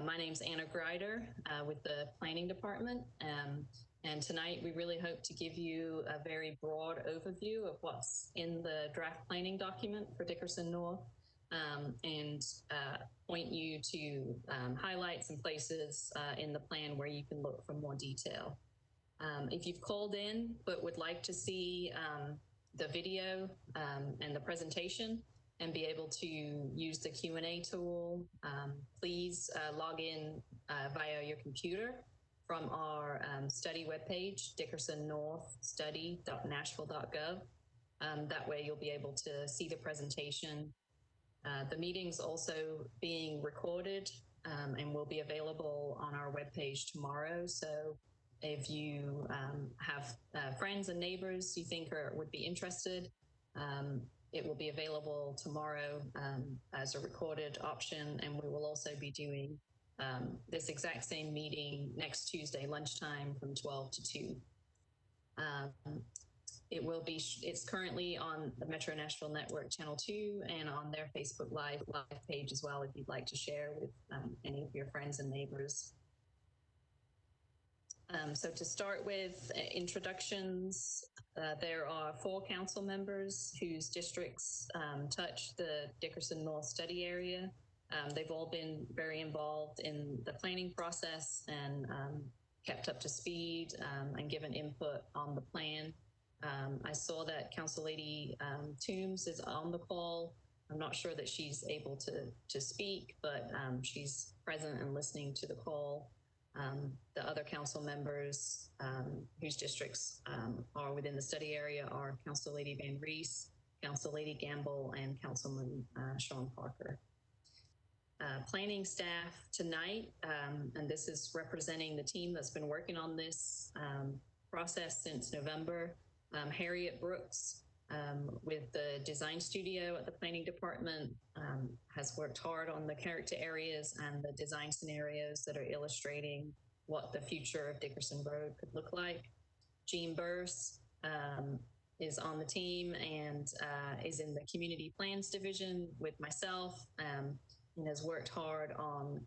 My name's Anna Greider with the Planning Department. And tonight we really hope to give you a very broad overview of what's in the draft planning document for Dickerson North, and point you to highlight some places in the plan where you can look for more detail. If you've called in but would like to see the video and the presentation and be able to use the Q&A tool, please log in via your computer from our study webpage, dickersonnorthstudy.nashville.gov. That way you'll be able to see the presentation. The meeting's also being recorded and will be available on our webpage tomorrow. So if you have friends and neighbors you think would be interested, it will be available tomorrow as a recorded option, and we will also be doing this exact same meeting next Tuesday lunchtime from 12 to 2. It's currently on the Metro Nashville Network Channel 2 and on their Facebook Live page as well if you'd like to share with any of your friends and neighbors. So to start with introductions, there are 4 council members whose districts touch the Dickerson North study area. They've all been very involved in the planning process and kept up to speed and given input on the plan. I saw that Council Lady Toombs is on the call. I'm not sure that she's able to speak, but she's present and listening to the call. The other council members whose districts are within the study area are Council Lady Van Reese, Council Lady Gamble, and Councilman Sean Parker. Planning staff tonight, and this is representing the team that's been working on this process since November. Harriet Brooks with the design studio at the planning department has worked hard on the character areas and the design scenarios that are illustrating what the future of Dickerson Road could look like. Jean Burse is on the team and is in the community plans division with myself, and has worked hard on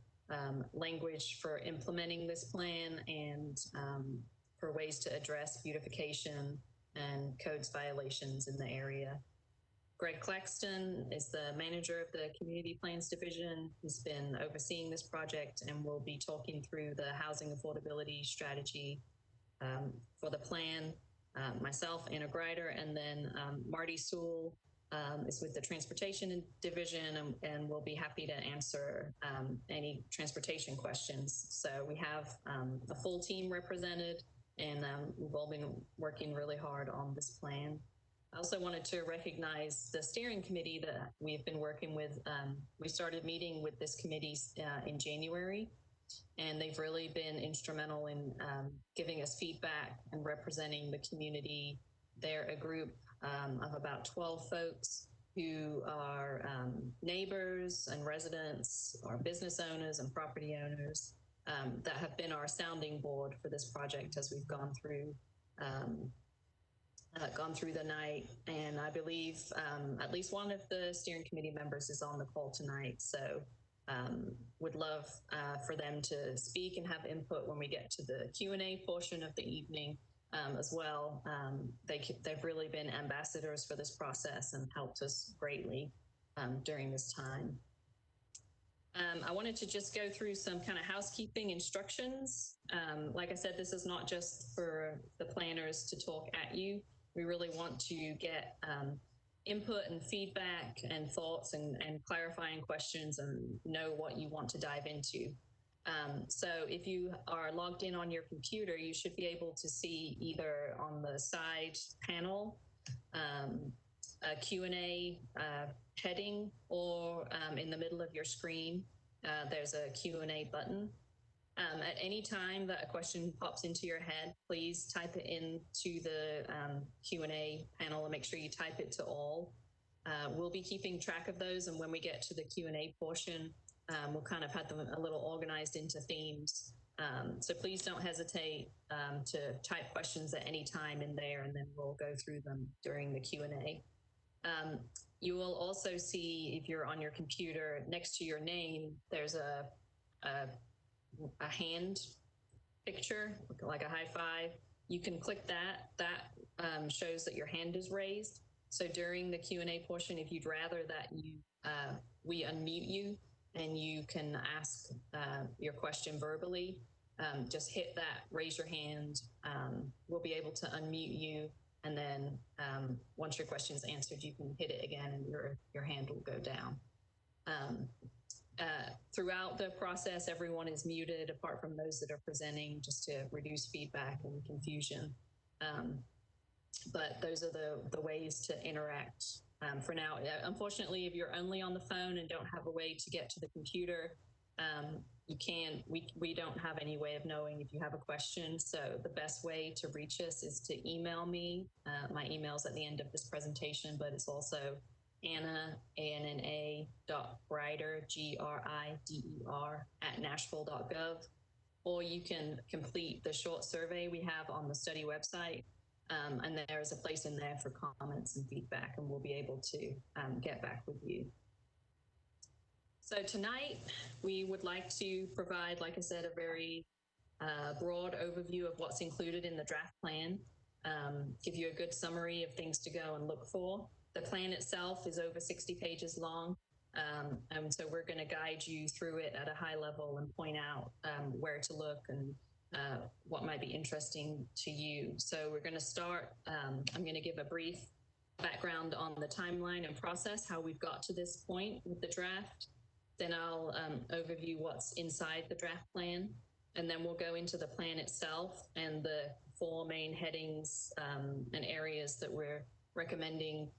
language for implementing this plan and for ways to address beautification and codes violations in the area. Greg Claxton is the manager of the Community Plans Division. He's been overseeing this project and will be talking through the housing affordability strategy for the plan. Myself, Anna Greider, and then Marty Sewell is with the Transportation Division and will be happy to answer any transportation questions. So we have a full team represented, and we've all been working really hard on this plan. I also wanted to recognize the steering committee that we've been working with. We started meeting with this committee in January, and they've really been instrumental in giving us feedback and representing the community. They're a group of about 12 folks who are neighbors and residents, or business owners and property owners that have been our sounding board for this project as we've gone through the night. And I believe at least one of the steering committee members is on the call tonight. So would love for them to speak and have input when we get to the Q&A portion of the evening as well. They've really been ambassadors for this process and helped us greatly during this time. I wanted to just go through some kind of housekeeping instructions. Like I said, this is not just for the planners to talk at you. We really want to get input and feedback and thoughts and clarifying questions and know what you want to dive into. So if you are logged in on your computer, you should be able to see either on the side panel a Q&A heading, or in the middle of your screen, there's a Q&A button. At any time that a question pops into your head, please type it into the Q&A panel and make sure you type it to all. We'll be keeping track of those, and when we get to the Q&A portion, we'll kind of have them a little organized into themes. So please don't hesitate to type questions at any time in there, and then we'll go through them during the Q&A. You will also see, if you're on your computer, next to your name, there's a a hand picture, like a high five. You can click that. That shows that your hand is raised. So during the Q&A portion, if you'd rather that we unmute you and you can ask your question verbally, just hit that, raise your hand. We'll be able to unmute you. And then once your question is answered, you can hit it again and your hand will go down. Throughout the process, everyone is muted apart from those that are presenting, just to reduce feedback and confusion. But those are the ways to interact for now. Unfortunately, if you're only on the phone and don't have a way to get to the computer, we don't have any way of knowing if you have a question. So the best way to reach us is to email me. My email's at the end of this presentation, but it's also Anna, ANNA.Grider, GRIDER @nashville.gov, or you can complete the short survey we have on the study website. And there is a place in there for comments and feedback, and we'll be able to get back with you. So tonight, we would like to provide, like I said, a very broad overview of what's included in the draft plan, give you a good summary of things to go and look for. The plan itself is over 60 pages long, and so we're going to guide you through it at a high level and point out where to look and what might be interesting to you. So we're going to start, I'm going to give a brief background on the timeline and process, how we've got to this point with the draft. Then I'll overview what's inside the draft plan, and then we'll go into the plan itself and the 4 main headings and areas that we're recommending,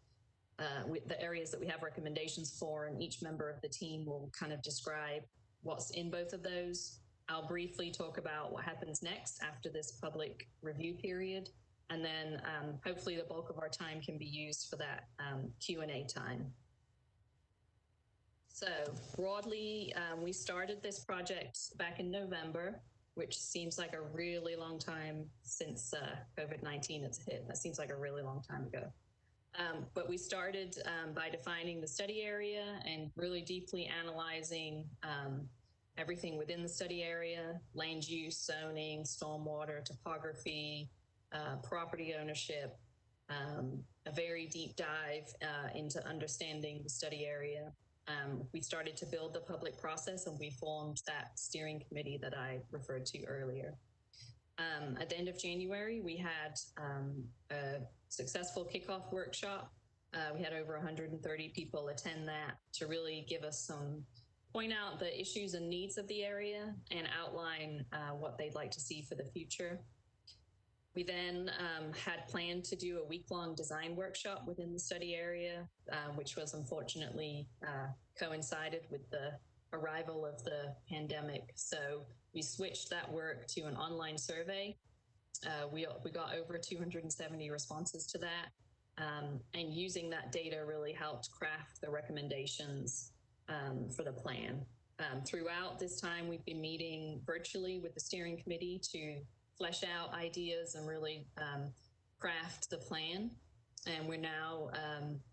the areas that we have recommendations for, and each member of the team will kind of describe what's in both of those. I'll briefly talk about what happens next after this public review period, and then hopefully the bulk of our time can be used for that Q&A time. So broadly, we started this project back in November, which seems like a really long time since COVID-19 has hit. That seems like a really long time ago. But we started by defining the study area and really deeply analyzing everything within the study area: land use, zoning, stormwater, topography, property ownership, a very deep dive into understanding the study area. We started to build the public process, and we formed that steering committee that I referred to earlier. At the end of January, we had a successful kickoff workshop. We had over 130 people attend that to really give us point out the issues and needs of the area and outline what they'd like to see for the future. We then had planned to do a week-long design workshop within the study area, which was unfortunately coincided with the arrival of the pandemic. So we switched that work to an online survey. We got over 270 responses to that, and using that data really helped craft the recommendations for the plan. Throughout this time, we've been meeting virtually with the steering committee to flesh out ideas and really craft the plan. And we're now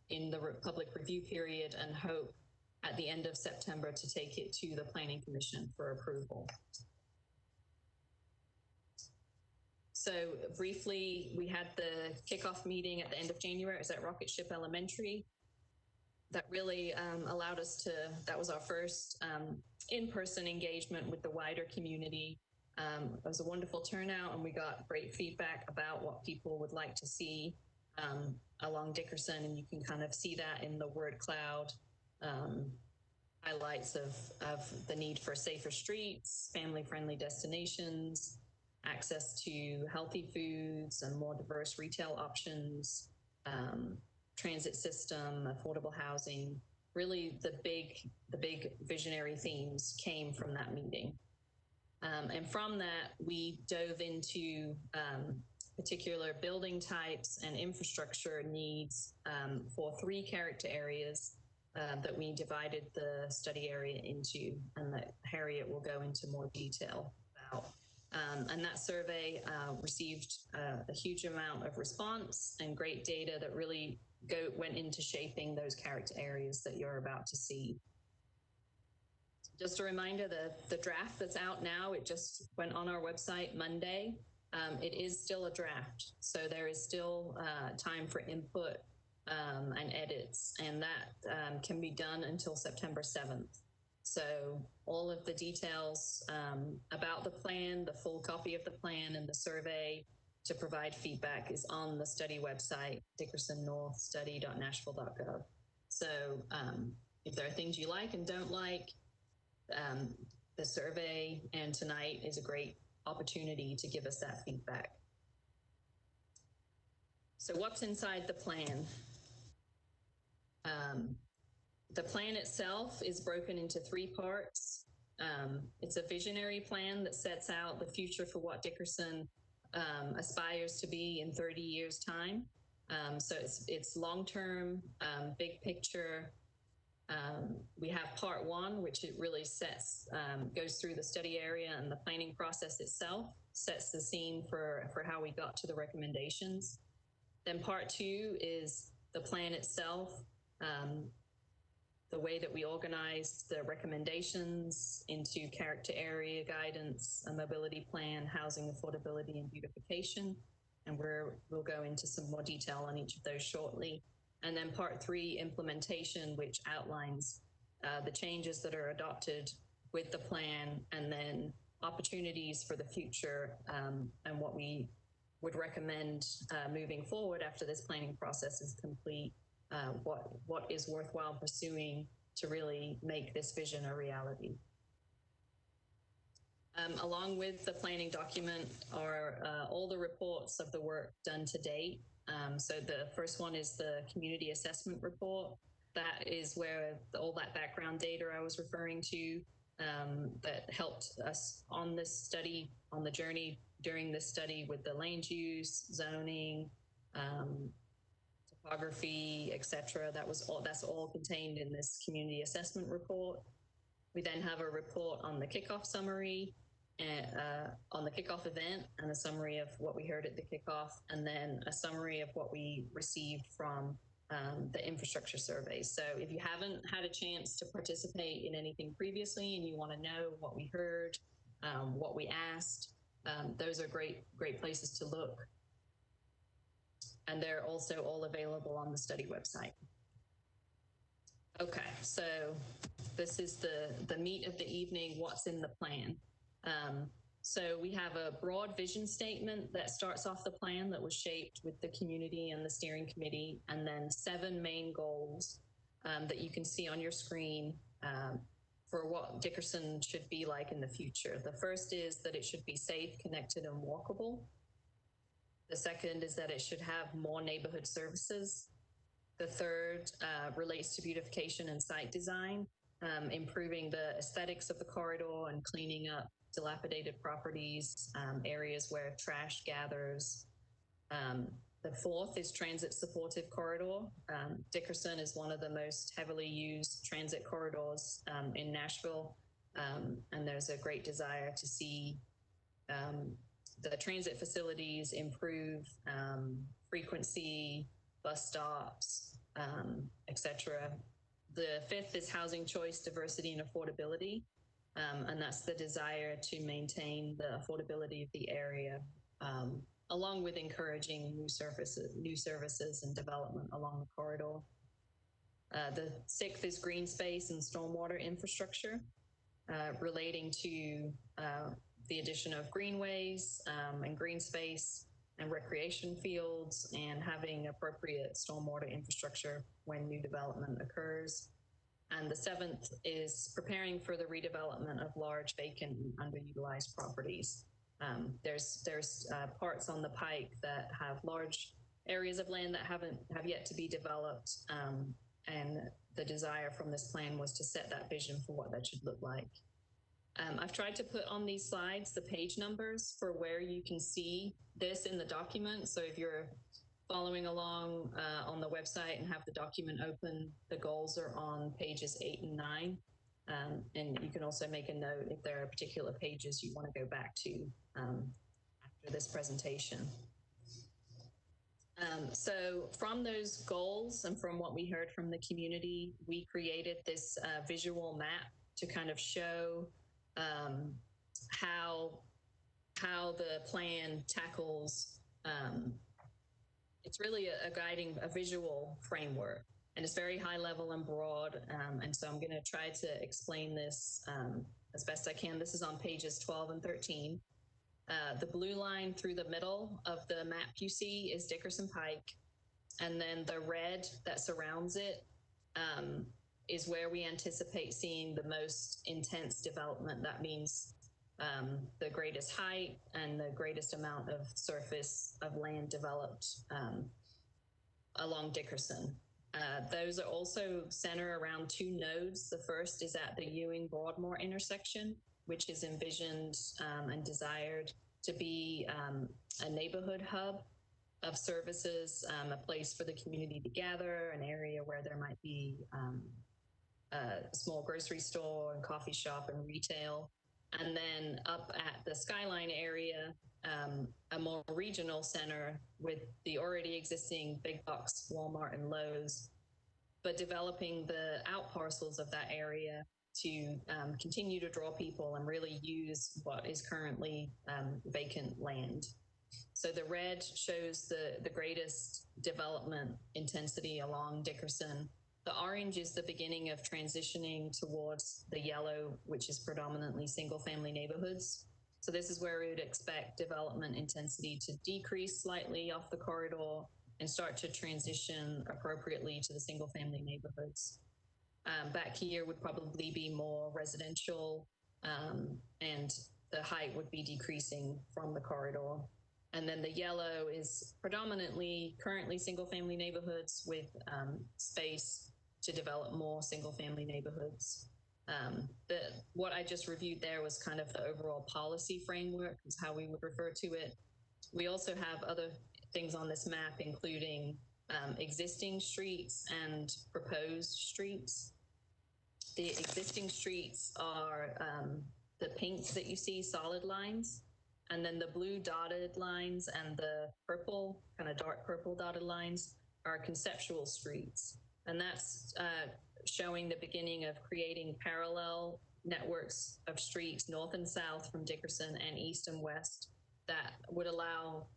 in the public review period and hope at the end of September to take it to the Planning Commission for approval. So briefly, we had the kickoff meeting at the end of January. It was at Rocket Ship Elementary. That really allowed us to, that was our first in-person engagement with the wider community. It was a wonderful turnout, and we got great feedback about what people would like to see along Dickerson, and you can kind of see that in the word cloud. Highlights of the need for safer streets, family-friendly destinations, access to healthy foods and more diverse retail options, transit system, affordable housing. Really, the big visionary themes came from that meeting. And from that, we dove into particular building types and infrastructure needs for 3 character areas that we divided the study area into, and that Harriet will go into more detail about. And that survey received a huge amount of response and great data that really went into shaping those character areas that you're about to see. Just a reminder, the draft that's out now, it just went on our website Monday. It is still a draft, so there is still time for input and edits, and that can be done until September 7th. So all of the details about the plan, the full copy of the plan, and the survey to provide feedback is on the study website, dickersonnorthstudy.nashville.gov. So if there are things you like and don't like, the survey and tonight is a great opportunity to give us that feedback. So what's inside the plan? The plan itself is broken into 3 parts. It's a visionary plan that sets out the future for what Dickerson aspires to be in 30 years' time. So it's long-term, big picture. We have part 1, which it really goes through the study area and the planning process itself, sets the scene for how we got to the recommendations. Then part 2 is the plan itself, the way that we organized the recommendations into character area guidance, a mobility plan, housing affordability, and beautification. And we'll go into some more detail on each of those shortly. And then part 3, implementation, which outlines the changes that are adopted with the plan, and then opportunities for the future and what we would recommend moving forward after this planning process is complete, what is worthwhile pursuing to really make this vision a reality. Along with the planning document are all the reports of the work done to date. So the first one is the community assessment report. That is where all that background data I was referring to that helped us on this study, on the journey during this study with the land use, zoning, topography, etc. That's all contained in this community assessment report. We then have a report on the kickoff summary, and on the kickoff event, and a summary of what we heard at the kickoff, and then a summary of what we received from the infrastructure survey. So if you haven't had a chance to participate in anything previously and you want to know what we heard, what we asked, those are great places to look. And they're also all available on the study website. Okay, so this is the meat of the evening, what's in the plan. So we have a broad vision statement that starts off the plan that was shaped with the community and the steering committee, and then 7 main goals that you can see on your screen for what Dickerson should be like in the future. The first is that it should be safe, connected, and walkable. The second is that it should have more neighborhood services. The third relates to beautification and site design, improving the aesthetics of the corridor and cleaning up dilapidated properties, areas where trash gathers. The fourth is transit supportive corridor. Dickerson is one of the most heavily used transit corridors in Nashville, and there's a great desire to see the transit facilities improve frequency, bus stops, etc. The fifth is housing choice, diversity, and affordability. And that's the desire to maintain the affordability of the area, along with encouraging new services and development along the corridor. The sixth is green space and stormwater infrastructure, relating to the addition of greenways and green space and recreation fields, and having appropriate stormwater infrastructure when new development occurs. And the seventh is preparing for the redevelopment of large vacant and underutilized properties. There's parts on the pike that have large areas of land that have yet to be developed, and the desire from this plan was to set that vision for what that should look like. I've tried to put on these slides the page numbers for where you can see this in the document. So if you're following along on the website and have the document open, the goals are on pages 8 and 9. And you can also make a note if there are particular pages you want to go back to after this presentation. So from those goals and from what we heard from the community, we created this visual map to kind of show how the plan tackles. It's really a visual framework, and it's very high level and broad. And so I'm going to try to explain this as best I can. This is on pages 12 and 13. The blue line through the middle of the map you see is Dickerson Pike, and then the red that surrounds it is where we anticipate seeing the most intense development. That means the greatest height and the greatest amount of surface of land developed along Dickerson. Those are also centered around two nodes. The first is at the Ewing-Broadmoor intersection, which is envisioned and desired to be a neighborhood hub of services, a place for the community to gather, an area where there might be a small grocery store and coffee shop and retail. And then up at the Skyline area, a more regional center with the already existing big box Walmart and Lowe's, but developing the out parcels of that area to continue to draw people and really use what is currently vacant land. So the red shows the greatest development intensity along Dickerson. The orange is the beginning of transitioning towards the yellow, which is predominantly single-family neighborhoods. So this is where we would expect development intensity to decrease slightly off the corridor and start to transition appropriately to the single-family neighborhoods. Back here would probably be more residential, and the height would be decreasing from the corridor. And then the yellow is predominantly currently single-family neighborhoods with space to develop more single-family neighborhoods. What I just reviewed there was kind of the overall policy framework, is how we would refer to it. We also have other things on this map, including existing streets and proposed streets. The existing streets are the pinks that you see, solid lines. And then the blue dotted lines and the purple, kind of dark purple dotted lines are conceptual streets. And that's showing the beginning of creating parallel networks of streets north and south from Dickerson and east and west that would allow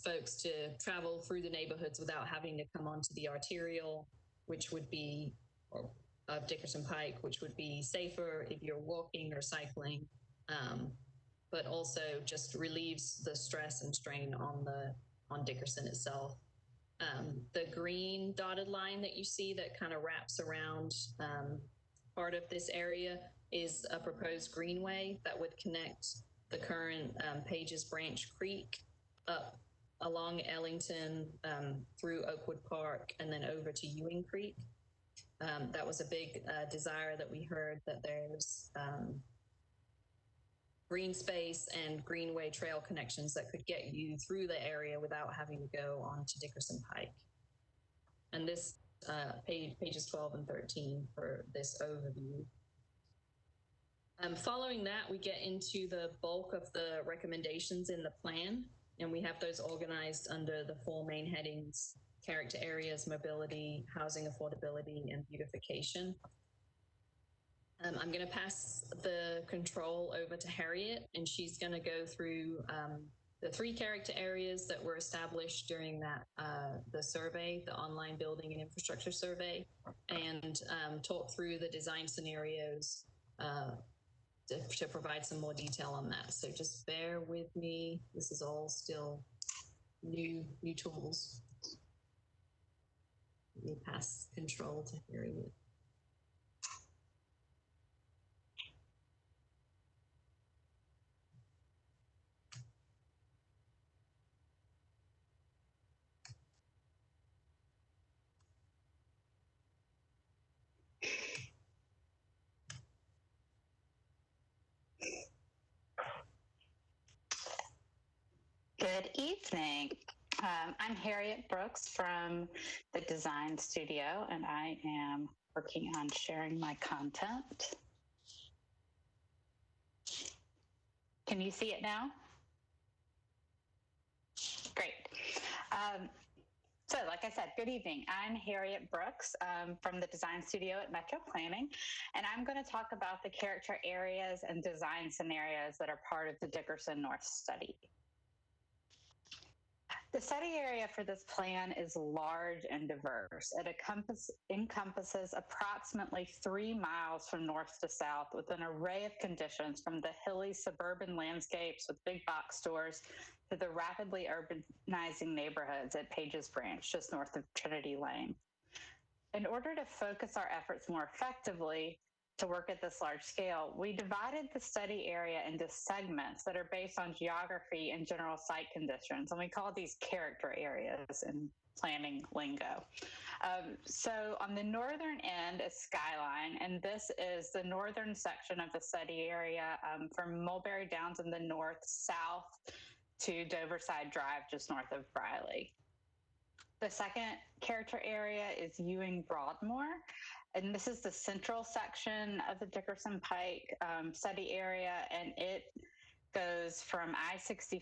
folks to travel through the neighborhoods without having to come onto the arterial, which would be, of Dickerson Pike, which would be safer if you're walking or cycling. But also just relieves the stress and strain on Dickerson itself. The green dotted line that you see that kind of wraps around part of this area is a proposed greenway that would connect the current Pages Branch Creek up along Ellington through Oakwood Park and then over to Ewing Creek. That was a big desire that we heard, that there's green space and greenway trail connections that could get you through the area without having to go onto Dickerson Pike. And this pages 12 and 13 for this overview. Following that, we get into the bulk of the recommendations in the plan, and we have those organized under the 4 main headings: character areas, mobility, housing affordability, and beautification. I'm going to pass the control over to Harriet, and she's going to go through the 3 character areas that were established during that the survey, the online building and infrastructure survey, and talk through the design scenarios to provide some more detail on that. So just bear with me. This is all still new tools. Let me pass control to Harriet. Good evening. I'm Harriet Brooks from the Design Studio, and I am working on sharing my content. Can you see it now? Great. So, like I said, good evening. I'm Harriet Brooks from the design studio at Metro Planning, and I'm going to talk about the character areas and design scenarios that are part of the Dickerson North study. The study area for this plan is large and diverse. It encompasses approximately 3 miles from north to south with an array of conditions, from the hilly suburban landscapes with big box stores to the rapidly urbanizing neighborhoods at Pages Branch, just north of Trinity Lane. In order to focus our efforts more effectively to work at this large scale, we divided the study area into segments that are based on geography and general site conditions, and we call these character areas in planning lingo. So on the northern end is Skyline, and this is the northern section of the study area from Mulberry Downs in the north, south to Doverside Drive, just north of Briley. The second character area is Ewing Broadmoor, and this is the central section of the Dickerson Pike study area, and it goes from I-65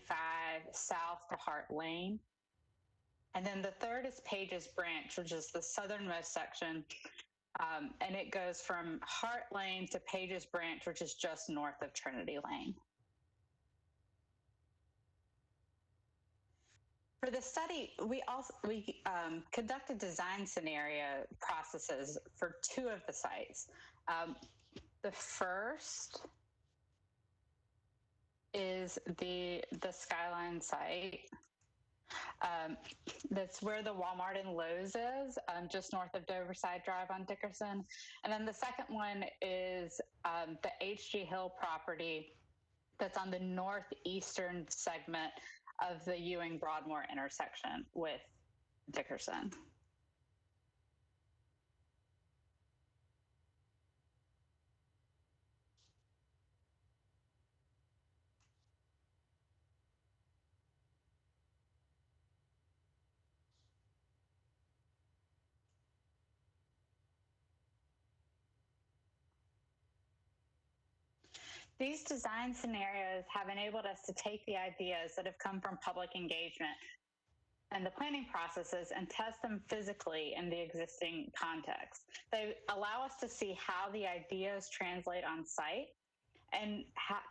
south to Hart Lane. And then the third is Pages Branch, which is the southernmost section, and it goes from Hart Lane to Pages Branch, which is just north of Trinity Lane. For the study, we conducted design scenario processes for 2 of the sites. The first is the Skyline site. That's where the Walmart and Lowe's is, just north of Doverside Drive on Dickerson. And then the second one is the H.G. Hill property that's on the northeastern segment of the Ewing Broadmoor intersection with Dickerson. These design scenarios have enabled us to take the ideas that have come from public engagement and the planning processes and test them physically in the existing context. They allow us to see how the ideas translate on site and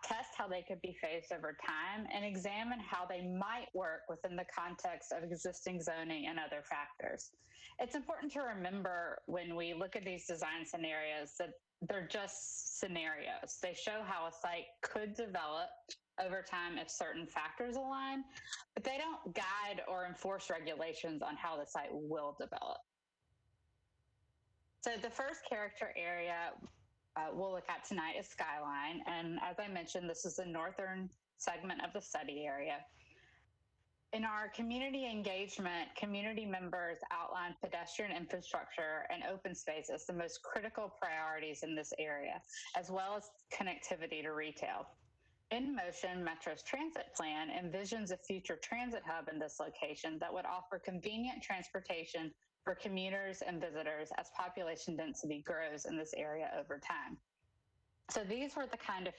test how they could be phased over time and examine how they might work within the context of existing zoning and other factors. It's important to remember when we look at these design scenarios that they're just scenarios. They show how a site could develop over time if certain factors align, but they don't guide or enforce regulations on how the site will develop. So the first character area we'll look at tonight is Skyline. And as I mentioned, this is the northern segment of the study area. In our community engagement, community members outlined pedestrian infrastructure and open space as the most critical priorities in this area, as well as connectivity to retail. In Motion, Metro's transit plan envisions a future transit hub in this location that would offer convenient transportation for commuters and visitors as population density grows in this area over time. So these were the kind of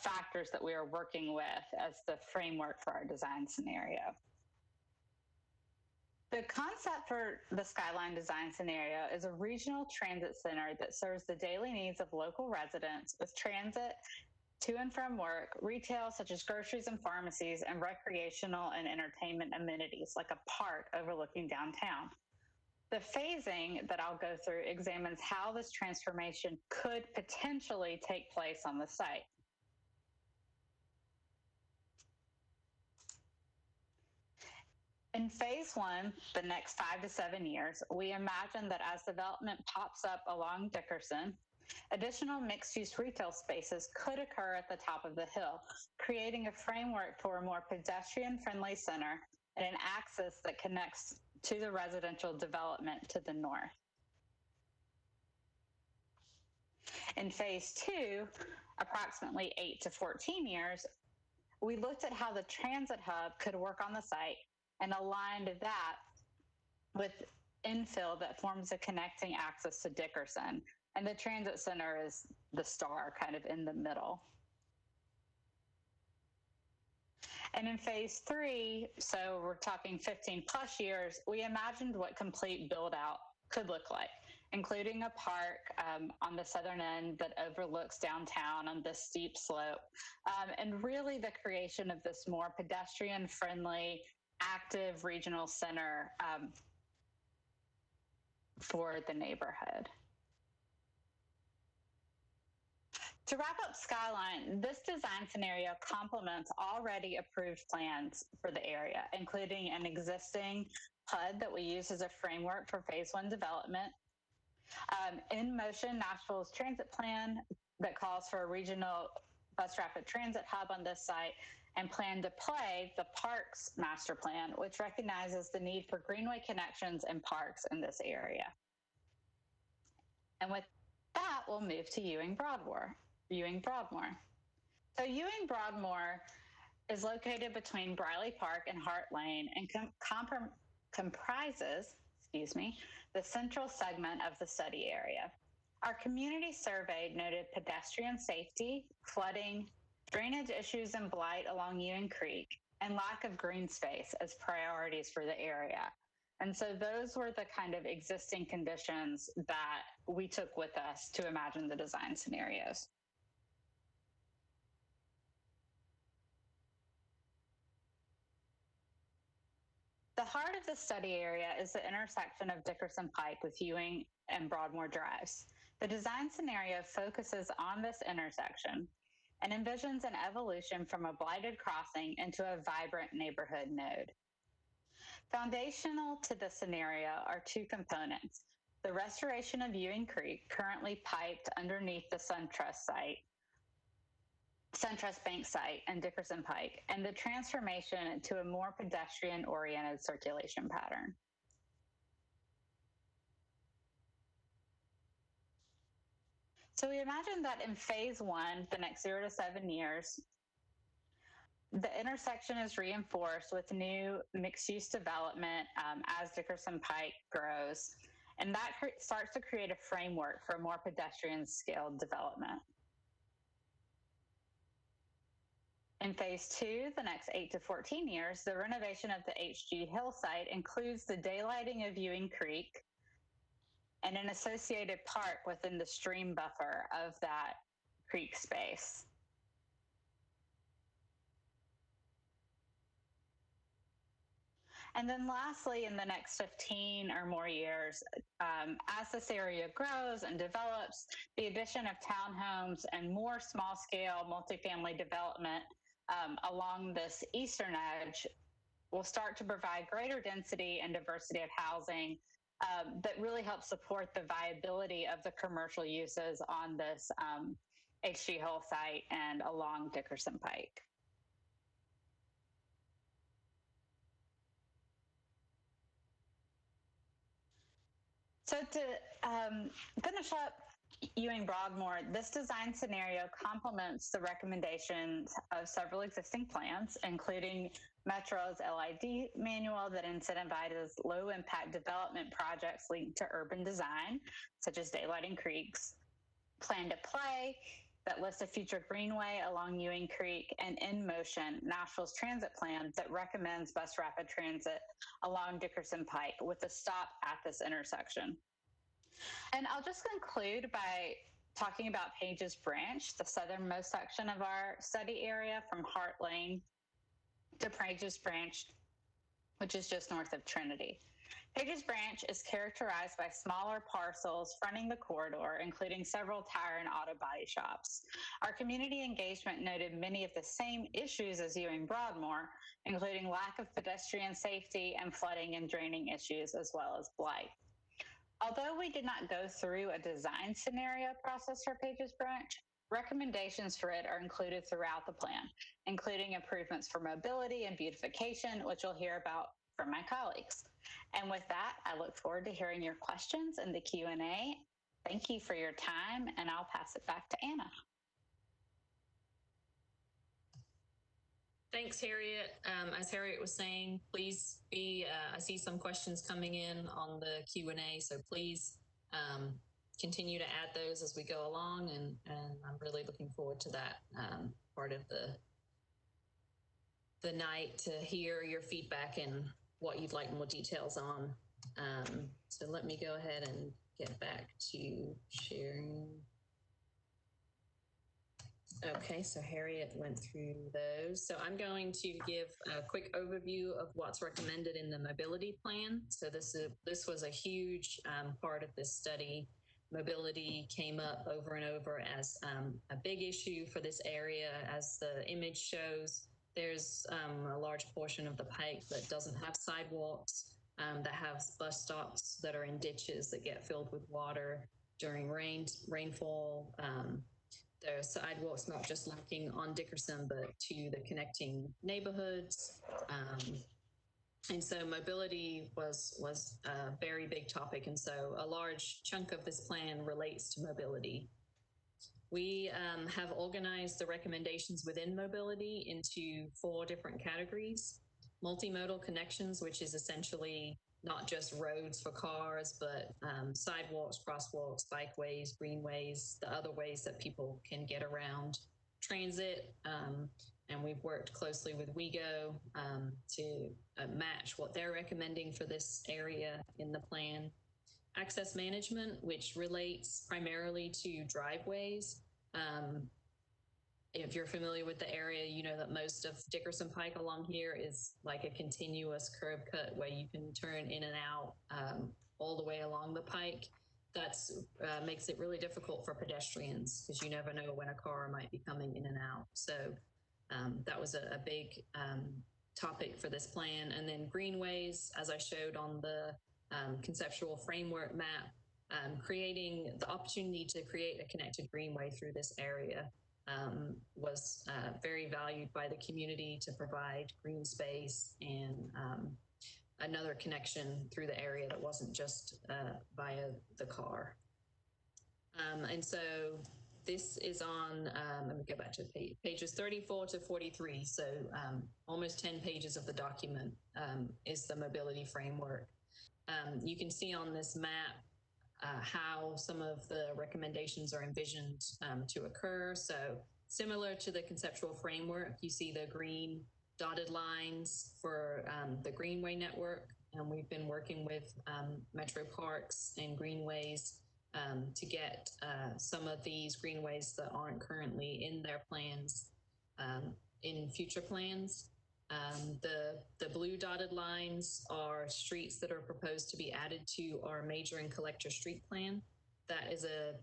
factors that we are working with as the framework for our design scenario. The concept for the Skyline design scenario is a regional transit center that serves the daily needs of local residents with transit to and from work, retail such as groceries and pharmacies, and recreational and entertainment amenities like a park overlooking downtown. The phasing that I'll go through examines how this transformation could potentially take place on the site. In phase 1, the next 5 to 7 years, we imagine that as development pops up along Dickerson, additional mixed-use retail spaces could occur at the top of the hill, creating a framework for a more pedestrian-friendly center and an axis that connects to the residential development to the north. In phase 2, approximately 8 to 14 years, we looked at how the transit hub could work on the site and aligned that with infill that forms a connecting axis to Dickerson. And the transit center is the star kind of in the middle. And in phase 3, so we're talking 15 plus years, we imagined what complete build out could look like, including a park on the southern end that overlooks downtown on this steep slope, and really the creation of this more pedestrian friendly, active regional center for the neighborhood. To wrap up Skyline, this design scenario complements already approved plans for the area, including an existing PUD that we use as a framework for phase 1 development. In motion, Nashville's transit plan that calls for a regional bus rapid transit hub on this site, and Plan to Play, the Parks Master Plan, which recognizes the need for greenway connections and parks in this area. And with that, we'll move to Ewing Broadmoor. So Ewing Broadmoor is located between Briley Park and Hart Lane and comprises, the central segment of the study area. Our community survey noted pedestrian safety, flooding, drainage issues and blight along Ewing Creek, and lack of green space as priorities for the area. And so those were the kind of existing conditions that we took with us to imagine the design scenarios. The heart of the study area is the intersection of Dickerson Pike with Ewing and Broadmoor Drives. The design scenario focuses on this intersection and envisions an evolution from a blighted crossing into a vibrant neighborhood node. Foundational to the scenario are two components: the restoration of Ewing Creek, currently piped underneath the SunTrust Bank site and Dickerson Pike, and the transformation to a more pedestrian-oriented circulation pattern. So we imagine that in phase 1, the next 0 to 7 years, the intersection is reinforced with new mixed-use development as Dickerson Pike grows, and that starts to create a framework for more pedestrian-scaled development. In phase 2, the next 8 to 14 years, the renovation of the HG Hill site includes the daylighting of Ewing Creek and an associated park within the stream buffer of that creek space. And then lastly, in the next 15 or more years, as this area grows and develops, the addition of townhomes and more small-scale multifamily development along this eastern edge will start to provide greater density and diversity of housing that really helps support the viability of the commercial uses on this HG Hill site and along Dickerson Pike. So to finish up Ewing Broadmoor, this design scenario complements the recommendations of several existing plans, including Metro's LID manual that incentivizes low-impact development projects linked to urban design, such as daylighting creeks, Plan to Play that lists a future greenway along Ewing Creek, and In Motion, Nashville's transit plan that recommends bus rapid transit along Dickerson Pike with a stop at this intersection. And I'll just conclude by talking about Pages Branch, the southernmost section of our study area from Hart Lane to Pages Branch, which is just north of Trinity. Pages Branch is characterized by smaller parcels fronting the corridor, including several tire and auto body shops. Our community engagement noted many of the same issues as Ewing Broadmoor, including lack of pedestrian safety and flooding and draining issues, as well as blight. Although we did not go through a design scenario process for Pages Branch, recommendations for it are included throughout the plan, including improvements for mobility and beautification, which you'll hear about from my colleagues. And with that, I look forward to hearing your questions in the Q&A. Thank you for your time, and I'll pass it back to Anna. Thanks, Harriet. As Harriet was saying, please be, I see some questions coming in on the Q&A, so please continue to add those as we go along, and I'm really looking forward to that part of the the night to hear your feedback and what you'd like more details on. So let me go ahead and get back to sharing. Okay, so Harriet went through those. So I'm going to give a quick overview of what's recommended in the mobility plan. So this was a huge part of this study. Mobility came up over and over as a big issue for this area. As the image shows, there's a large portion of the Pike that doesn't have sidewalks, that have bus stops that are in ditches that get filled with water during rainfall. The sidewalks not just lacking on Dickerson, but to the connecting neighborhoods. And so mobility was a very big topic. And so a large chunk of this plan relates to mobility. We have organized the recommendations within mobility into 4 different categories. Multimodal connections, which is essentially not just roads for cars, but sidewalks, crosswalks, bikeways, greenways, the other ways that people can get around. Transit, and we've worked closely with WeGo to match what they're recommending for this area in the plan. Access management, which relates primarily to driveways. If you're familiar with the area, you know that most of Dickerson Pike along here is like a continuous curb cut where you can turn in and out all the way along the Pike. That's makes it really difficult for pedestrians because you never know when a car might be coming in and out. So that was a big topic for this plan. And then greenways, as I showed on the conceptual framework map, creating the opportunity to create a connected greenway through this area was very valued by the community to provide green space and another connection through the area that wasn't just via the car. And so this is on, let me go back to pages 34 to 43. So almost 10 pages of the document is the mobility framework. You can see on this map how some of the recommendations are envisioned to occur. So similar to the conceptual framework, you see the green dotted lines for the Greenway network. And we've been working with Metro Parks and Greenways to get some of these greenways that aren't currently in their plans in future plans. The blue dotted lines are streets that are proposed to be added to our major and collector street plan. That is a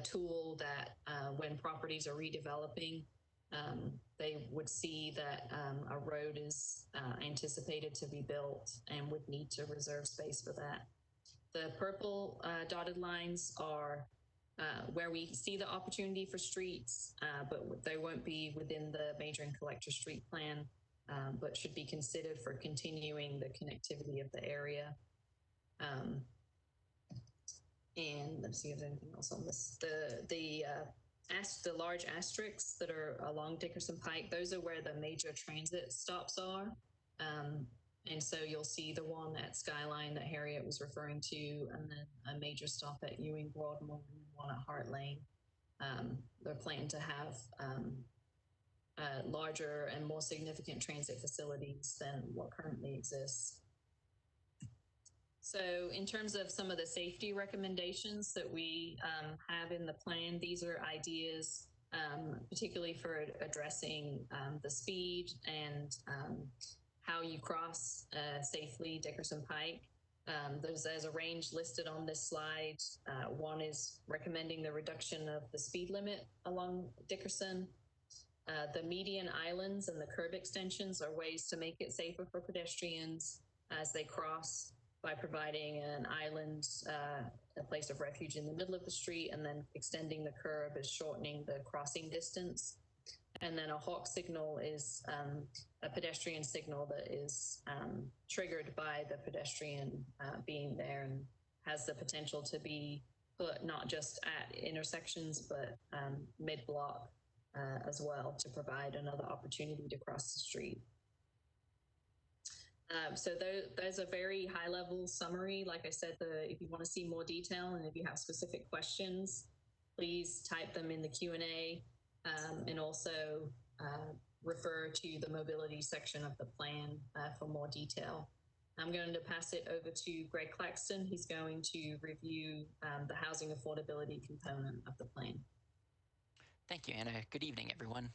tool that when properties are redeveloping, they would see that a road is anticipated to be built and would need to reserve space for that. The purple dotted lines are where we see the opportunity for streets, but they won't be within the major and collector street plan. But should be considered for continuing the connectivity of the area. And let's see if there's anything else on this. The large asterisks that are along Dickerson Pike, those are where the major transit stops are. And so you'll see the one at Skyline that Harriet was referring to, and then a major stop at Ewingmoor and one at Hart Lane. They're planning to have larger and more significant transit facilities than what currently exists. So in terms of some of the safety recommendations that we have in the plan, these are ideas particularly for addressing the speed and how you cross safely Dickerson Pike. There's a range listed on this slide. One is recommending the reduction of the speed limit along Dickerson. The median islands and the curb extensions are ways to make it safer for pedestrians as they cross by providing an island, a place of refuge in the middle of the street, and then extending the curb is shortening the crossing distance. And then a hawk signal is a pedestrian signal that is triggered by the pedestrian being there and has the potential to be put not just at intersections, but mid-block as well to provide another opportunity to cross the street. So there's a very high-level summary. Like I said, if you want to see more detail and if you have specific questions, please type them in the Q&A. And also, refer to the mobility section of the plan for more detail. I'm going to pass it over to Greg Claxton. He's going to review the housing affordability component of the plan. Thank you, Anna. Good evening, everyone.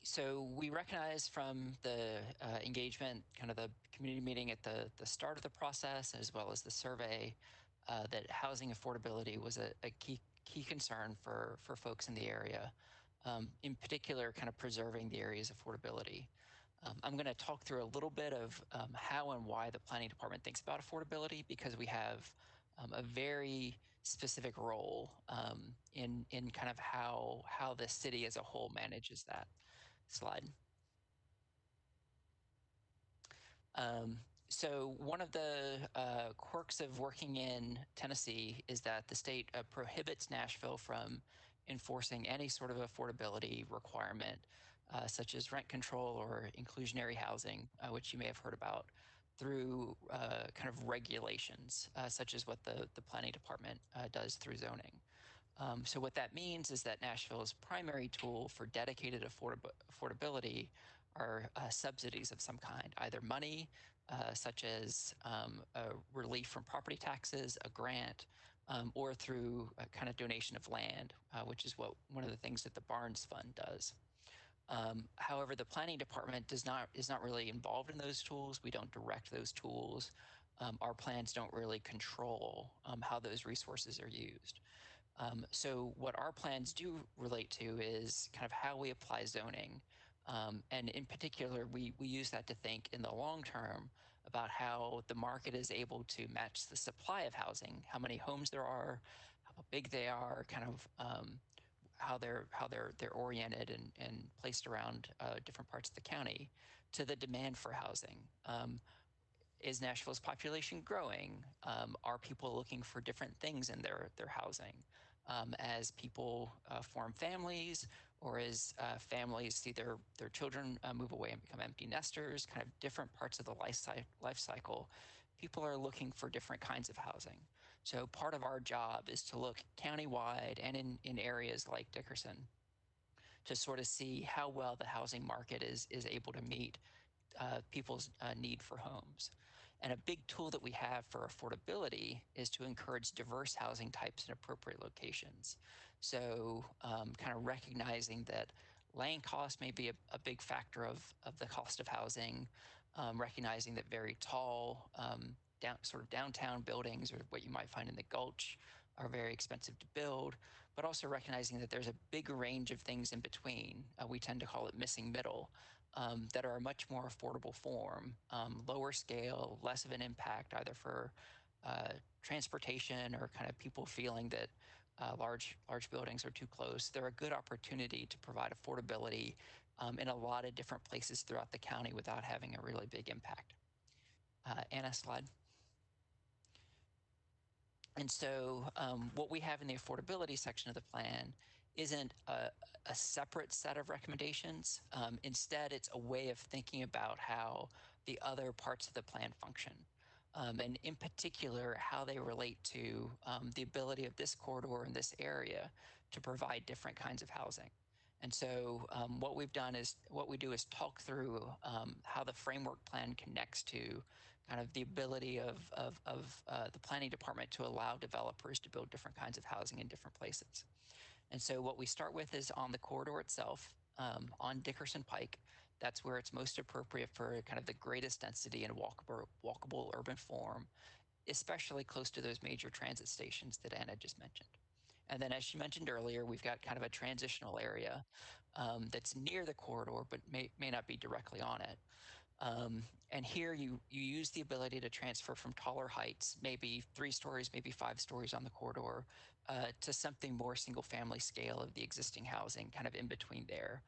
So we recognize from the engagement, kind of the community meeting at the start of the process, as well as the survey, that housing affordability was a key concern for folks in the area. In particular, kind of preserving the area's affordability. I'm going to talk through a little bit of how and why the planning department thinks about affordability, because we have a very specific role in kind of how the city as a whole manages that. Slide. So one of the quirks of working in Tennessee is that the state prohibits Nashville from enforcing any sort of affordability requirement, such as rent control or inclusionary housing, which you may have heard about, through kind of regulations, such as what the planning department does through zoning. So what that means is that Nashville's primary tool for dedicated affordability are subsidies of some kind, either money, such as a relief from property taxes, a grant, or through a kind of donation of land, which is one of the things that the Barnes Fund does. However, the planning department is not really involved in those tools. We don't direct those tools. Our plans don't really control how those resources are used. So what our plans do relate to is kind of how we apply zoning. And in particular, we use that to think in the long term about how the market is able to match the supply of housing, how many homes there are, how big they are, kind of how they're oriented and placed around different parts of the county, to the demand for housing. Is Nashville's population growing? Are people looking for different things in their housing? As people form families, or as families see their children move away and become empty nesters, kind of different parts of the life cycle, people are looking for different kinds of housing. So part of our job is to look countywide and in areas like Dickerson to sort of see how well the housing market is able to meet people's need for homes. And a big tool that we have for affordability is to encourage diverse housing types in appropriate locations. So kind of recognizing that land cost may be a big factor of the cost of housing, recognizing that very tall, sort of downtown buildings, or what you might find in the Gulch, are very expensive to build, but also recognizing that there's a big range of things in between. We tend to call it missing middle. That are a much more affordable form, lower scale, less of an impact either for transportation or kind of people feeling that large buildings are too close. They're a good opportunity to provide affordability in a lot of different places throughout the county without having a really big impact. Anna, slide. And so what we have in the affordability section of the plan isn't a separate set of recommendations. Instead, it's a way of thinking about how the other parts of the plan function. And in particular, how they relate to the ability of this corridor in this area to provide different kinds of housing. And so what we do is talk through how the framework plan connects to kind of the ability of the planning department to allow developers to build different kinds of housing in different places. And so what we start with is on the corridor itself, on Dickerson Pike. That's where it's most appropriate for kind of the greatest density and walkable urban form, especially close to those major transit stations that Anna just mentioned. And then, as she mentioned earlier, we've got kind of a transitional area that's near the corridor, but may not be directly on it. And here you use the ability to transfer from taller heights, maybe 3 stories, maybe 5 stories on the corridor, to something more single family scale of the existing housing, kind of in between there,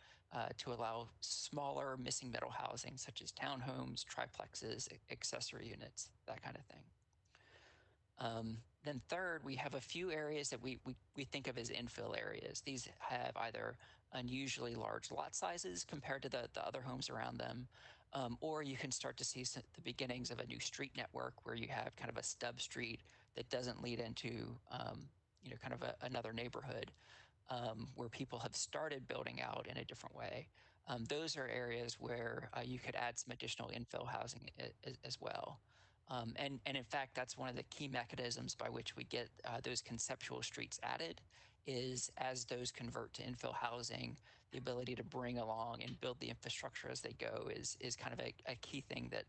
to allow smaller missing middle housing, such as townhomes, triplexes, accessory units, that kind of thing. Then third, we have a few areas that we think of as infill areas. These have either unusually large lot sizes compared to the other homes around them, or you can start to see the beginnings of a new street network where you have kind of a stub street that doesn't lead into kind of another neighborhood, where people have started building out in a different way. those are areas where you could add some additional infill housing as well. And in fact, that's one of the key mechanisms by which we get those conceptual streets added, is as those convert to infill housing, the ability to bring along and build the infrastructure as they go is kind of a key thing that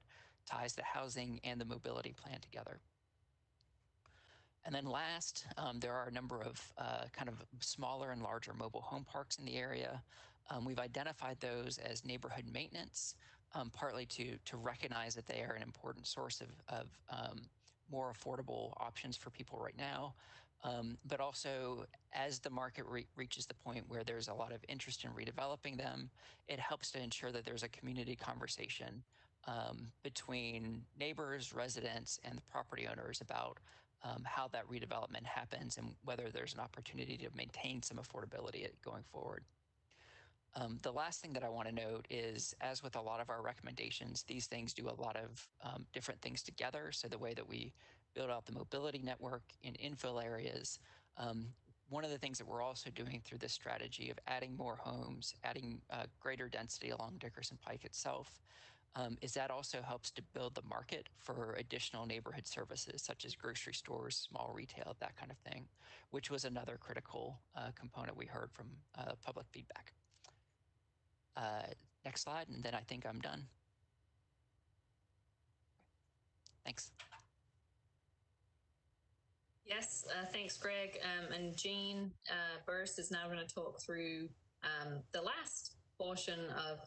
ties the housing and the mobility plan together. And then last, there are a number of kind of smaller and larger mobile home parks in the area. We've identified those as neighborhood maintenance, partly to recognize that they are an important source of more affordable options for people right now. But also, as the market reaches the point where there's a lot of interest in redeveloping them, it helps to ensure that there's a community conversation between neighbors, residents, and the property owners about how that redevelopment happens and whether there's an opportunity to maintain some affordability going forward. The last thing that I want to note is, as with a lot of our recommendations, these things do a lot of different things together. So the way that we build out the mobility network in infill areas, one of the things that we're also doing through this strategy of adding more homes, adding greater density along Dickerson Pike itself, is that also helps to build the market for additional neighborhood services such as grocery stores, small retail, that kind of thing, which was another critical component we heard from public feedback. Next slide, and then I think I'm done. Thanks. Yes, thanks, Greg. And Jean Burst is now going to talk through the last portion of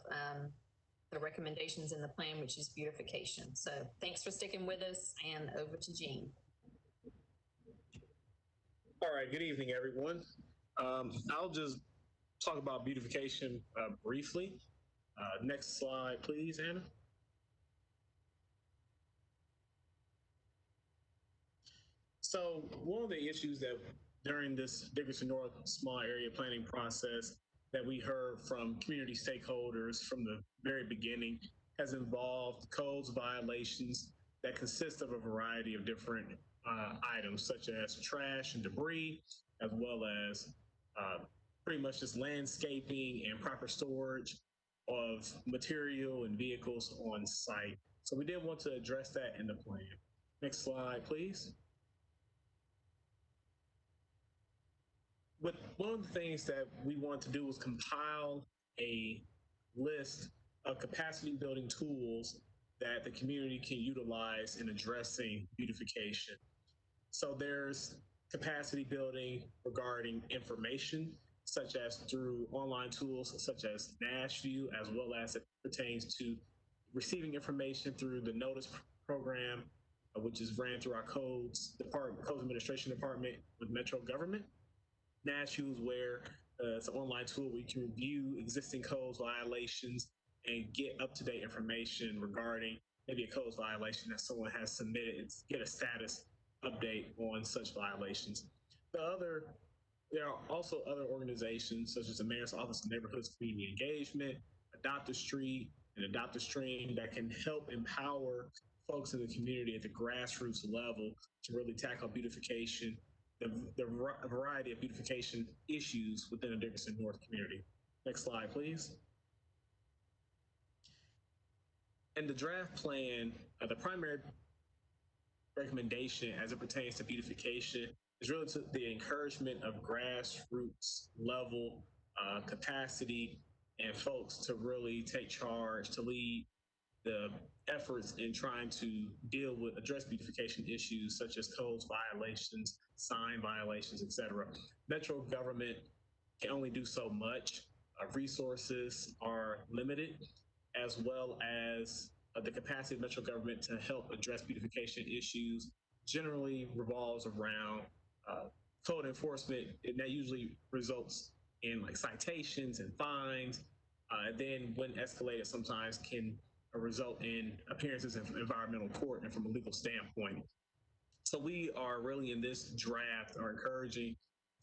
the recommendations in the plan, which is beautification. So thanks for sticking with us, and over to Jean. All right, good evening, everyone. I'll just talk about beautification briefly. Next slide, please, Anna. So one of the issues that during this Dickerson North small area planning process that we heard from community stakeholders from the very beginning has involved codes violations that consist of a variety of different items, such as trash and debris, as well as pretty much just landscaping and proper storage of material and vehicles on site. So we did want to address that in the plan. Next slide, please. But one of the things that we want to do is compile a list of capacity building tools that the community can utilize in addressing beautification. So there's capacity building regarding information, such as through online tools such as Nashville, as well as it pertains to receiving information through the notice program, which is ran through our codes administration department with Metro government. Nashville is where it's an online tool where you can review existing codes violations and get up-to-date information regarding maybe a codes violation that someone has submitted and get a status update on such violations. There are also other organizations such as the Mayor's Office of Neighborhoods Community Engagement, Adopt a Street, and Adopt a Stream that can help empower folks in the community at the grassroots level to really tackle beautification, the variety of beautification issues within the Dickerson North community. Next slide, please. In the draft plan, the primary recommendation as it pertains to beautification is really to the encouragement of grassroots level capacity and folks to really take charge, to lead the efforts in trying to address beautification issues such as codes violations, sign violations, etc. Metro government can only do so much. Resources are limited, as well as the capacity of Metro government to help address beautification issues generally revolves around code enforcement, and that usually results in like citations and fines. Then when escalated, sometimes can result in appearances in environmental court and from a legal standpoint. So we are really in this draft are encouraging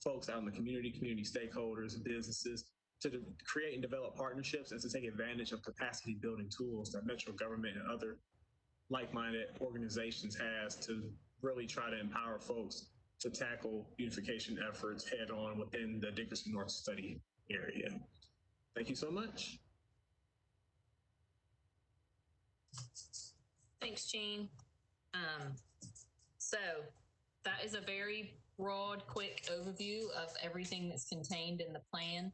folks out in the community stakeholders, businesses to create and develop partnerships and to take advantage of capacity building tools that Metro government and other like-minded organizations has to really try to empower folks to tackle beautification efforts head on within the Dickerson North study area. Thank you so much. Thanks, Jean. So that is a very broad, quick overview of everything that's contained in the plan.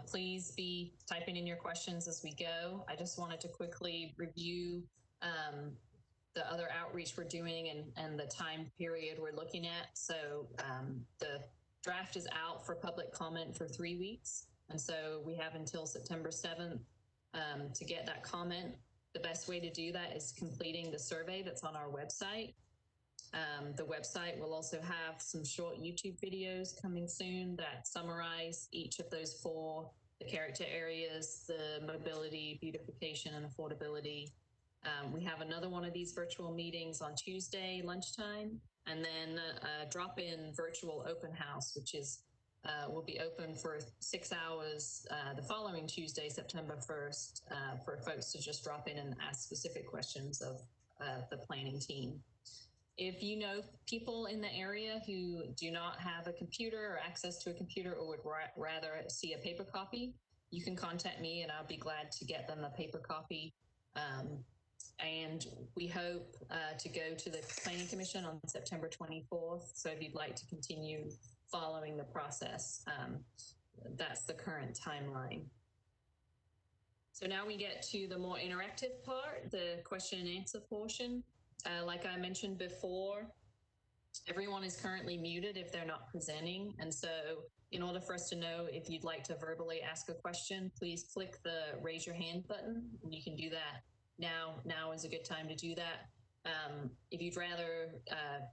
Please be typing in your questions as we go. I just wanted to quickly review the other outreach we're doing and the time period we're looking at. So the draft is out for public comment for 3 weeks. And so we have until September 7th to get that comment. The best way to do that is completing the survey that's on our website. The website will also have some short YouTube videos coming soon that summarize each of those 4, the character areas, the mobility, beautification, and affordability. We have another one of these virtual meetings on Tuesday lunchtime, and then a drop-in virtual open house, which is will be open for 6 hours the following Tuesday, September 1st, for folks to just drop in and ask specific questions of the planning team. If you know people in the area who do not have a computer or access to a computer or would rather see a paper copy, you can contact me and I'll be glad to get them a paper copy. And we hope to go to the Planning Commission on September 24th. So if you'd like to continue following the process, that's the current timeline. So now we get to the more interactive part, the question and answer portion. Like I mentioned before, everyone is currently muted if they're not presenting. And so in order for us to know if you'd like to verbally ask a question, please click the raise your hand button. And you can do that now. Now is a good time to do that. If you'd rather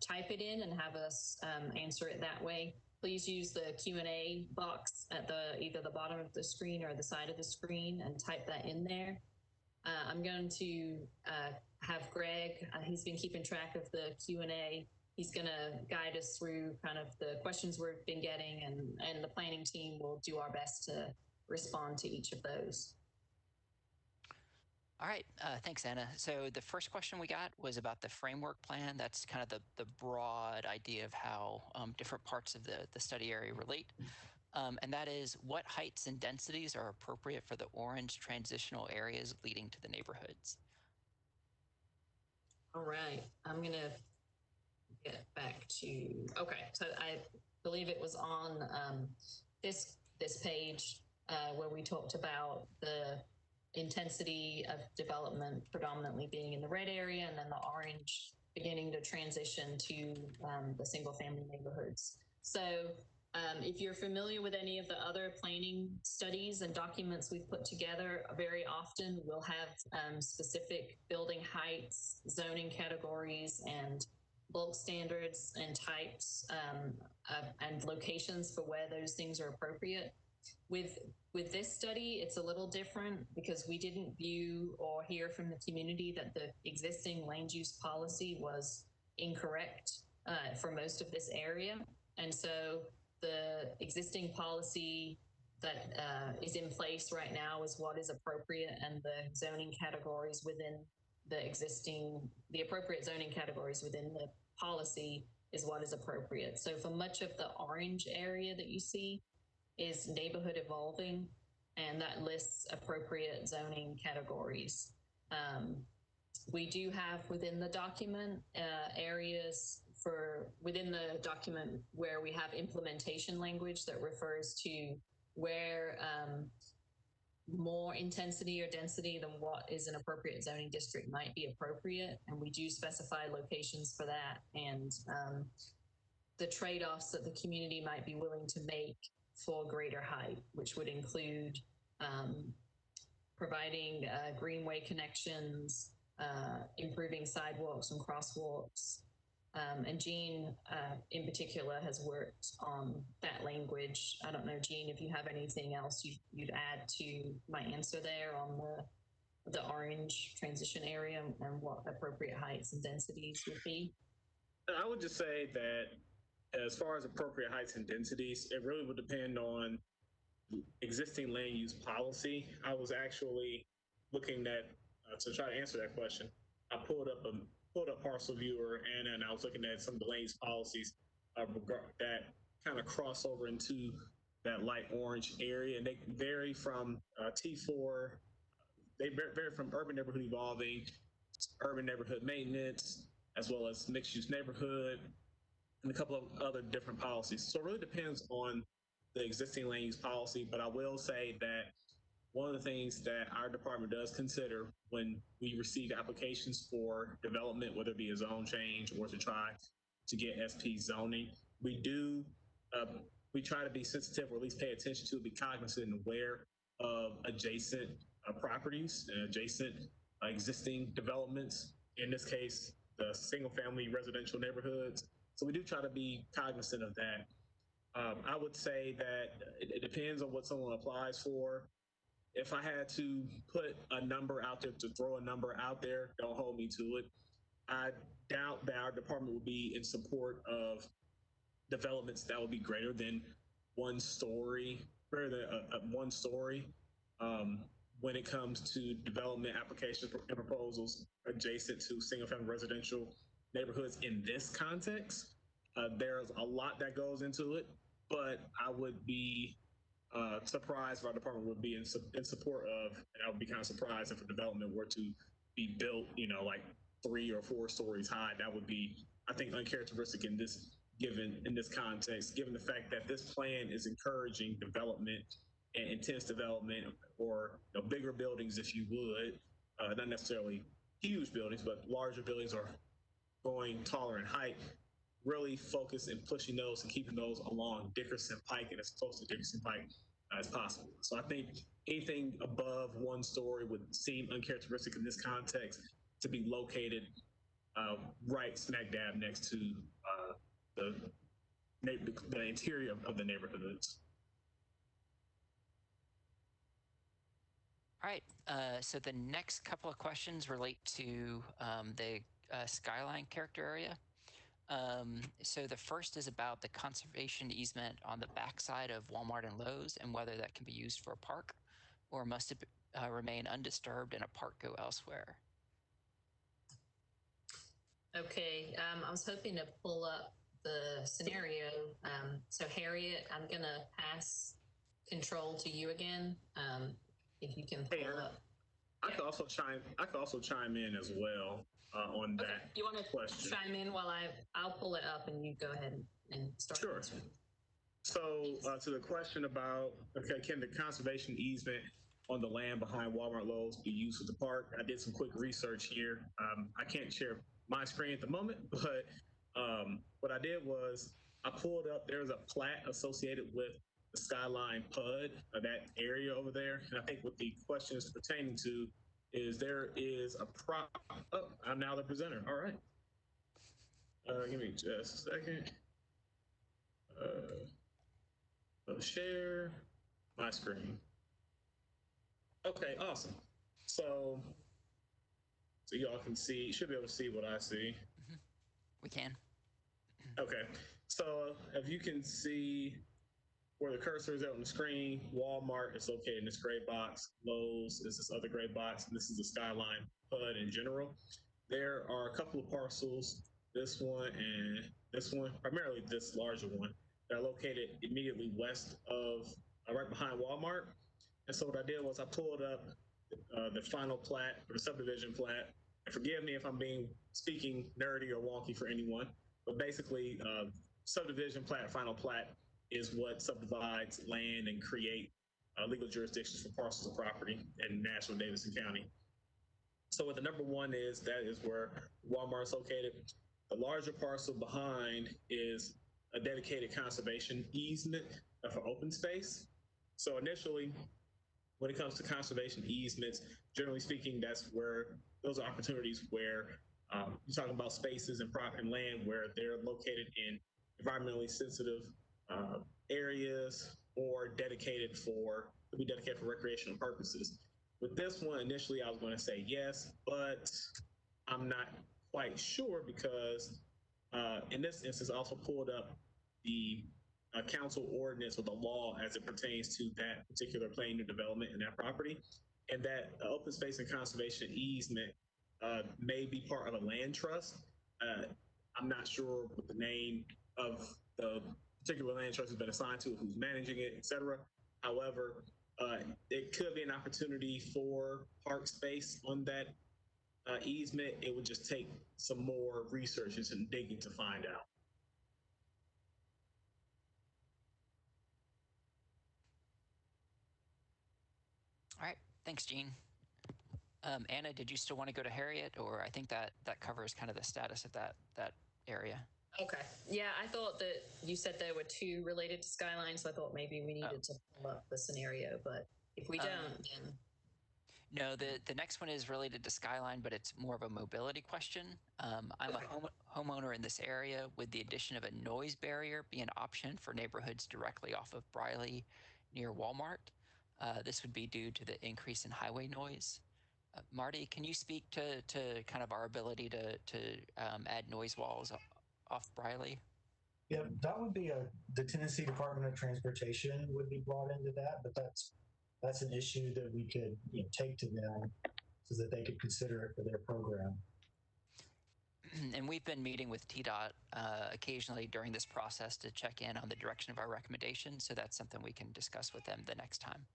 type it in and have us answer it that way, please use the Q&A box at either the bottom of the screen or the side of the screen and type that in there. I'm going to have Greg, he's been keeping track of the Q&A. He's going to guide us through kind of the questions we've been getting, and the planning team will do our best to respond to each of those. All right, thanks, Anna. So the first question we got was about the framework plan. That's kind of the broad idea of how different parts of the study area relate. And that is, what heights and densities are appropriate for the orange transitional areas leading to the neighborhoods? All right, I'm going to get back to, okay, so I believe it was on this page where we talked about the intensity of development predominantly being in the red area, and then the orange beginning to transition to the single family neighborhoods. So if you're familiar with any of the other planning studies and documents we've put together, very often we'll have specific building heights, zoning categories, and bulk standards and types and locations for where those things are appropriate. With this study, it's a little different because we didn't view or hear from the community that the existing land use policy was incorrect for most of this area. And so the existing policy that is in place right now is what is appropriate, and the zoning categories within the appropriate zoning categories within the policy is what is appropriate. So for much of the orange area that you see is neighborhood evolving, and that lists appropriate zoning categories. We do have within the document areas within the document where we have implementation language that refers to where more intensity or density than what is an appropriate zoning district might be appropriate. And we do specify locations for that, and the trade-offs that the community might be willing to make for greater height, which would include providing greenway connections, improving sidewalks and crosswalks. And Jean, in particular, has worked on that language. I don't know, Jean, if you have anything else you'd add to my answer there on the orange transition area and what appropriate heights and densities would be. I would just say that as far as appropriate heights and densities, it really would depend on existing land use policy. I was actually looking at, to try to answer that question, I pulled up Parcel Viewer, and I was looking at some of the land use policies that kind of cross over into that light orange area, and they vary from T4, they vary from urban neighborhood evolving urban neighborhood maintenance, as well as mixed-use neighborhood, and a couple of other different policies. So it really depends on the existing land use policy, but I will say that one of the things that our department does consider when we receive applications for development, whether it be a zone change or to try to get SP zoning, we do we try to be sensitive, or at least pay attention to, be cognizant and aware of adjacent properties and adjacent existing developments. In this case, the single-family residential neighborhoods. So we do try to be cognizant of that. I would say that it depends on what someone applies for. If I had to put a number out there, to throw a number out there, don't hold me to it. I doubt that our department will be in support of developments that will be greater than 1 story, greater than 1 story. When it comes to development applications and proposals adjacent to single-family residential neighborhoods in this context, there's a lot that goes into it, but I would be surprised if our department would be in support of, and I would be kind of surprised if a development were to be built, like 3 or 4 stories high. That would be, I think, uncharacteristic in this context, given the fact that this plan is encouraging development and intense development, or bigger buildings, if you would, not necessarily huge buildings, but larger buildings are going taller in height. Really focus and pushing those and keeping those along Dickerson Pike and as close to Dickerson Pike as possible. So I think anything above 1 story would seem uncharacteristic in this context to be located right smack dab next to the interior of the neighborhoods. All right, so the next couple of questions relate to the skyline character area. So the first is about the conservation easement on the backside of Walmart and Lowe's, and whether that can be used for a park, or must it remain undisturbed and a park go elsewhere? Okay, I was hoping to pull up the scenario. So Harriet, I'm gonna pass control to you again. If you can pull up. I could also chime in as well on Okay. that. You want to question. Chime in while I'll pull it up and you go ahead and start. Sure. So to the question about, okay, can the conservation easement on the land behind Walmart Lowe's be used for the park? I did some quick research here. I can't share my screen at the moment, but what I did was I pulled up, there's a plat associated with the Skyline PUD, that area over there. And I think what the question is pertaining to is there is a I'm now the presenter. All right. Give me just a second. Share my screen. Okay, awesome. So y'all can see, should be able to see what I see. Mm-hmm. We can. Okay, so if you can see where the cursor is on the screen, Walmart is located in this gray box, Lowe's is this other gray box, and this is the Skyline PUD in general. There are a couple of parcels, this one and this one, primarily this larger one, that are located immediately west of, right behind Walmart. And so what I did was I pulled up the final plat, or the subdivision plat, and forgive me if I'm speaking nerdy or wonky for anyone, but basically subdivision plat, final plat is what subdivides land and create legal jurisdictions for parcels of property in Nashville, Davidson County. So what the number 1 is, that is where Walmart is located. The larger parcel behind is a dedicated conservation easement for open space. So initially, when it comes to conservation easements, generally speaking, that's where those are opportunities where you're talking about spaces and property and land where they're located in environmentally sensitive areas, or could be dedicated for recreational purposes. With this one, initially I was going to say yes, but I'm not quite sure because in this instance, I also pulled up the council ordinance or the law as it pertains to that particular planning and development in that property, and that open space and conservation easement may be part of a land trust. I'm not sure what the name of the particular land trust has been assigned to, who's managing it, etc. However, it could be an opportunity for park space on that easement. It would just take some more research and some digging to find out. All right, thanks, Gene. Anna, did you still want to go to Harriet, or I think that covers kind of the status of that area? Okay. Yeah, I thought that you said there were two related to Skyline, so I thought maybe we needed to pull up the scenario, but if we don't, then... No, the next one is related to Skyline, but it's more of a mobility question. I'm a homeowner in this area. Would the addition of a noise barrier be an option for neighborhoods directly off of Briley near Walmart? This would be due to the increase in highway noise. Marty, can you speak to kind of our ability to add noise walls off Briley? Yeah, that would be the Tennessee Department of Transportation would be brought into that, but that's an issue that we could take to them so that they could consider it for their program. And we've been meeting with TDOT occasionally during this process to check in on the direction of our recommendations, so that's something we can discuss with them the next time.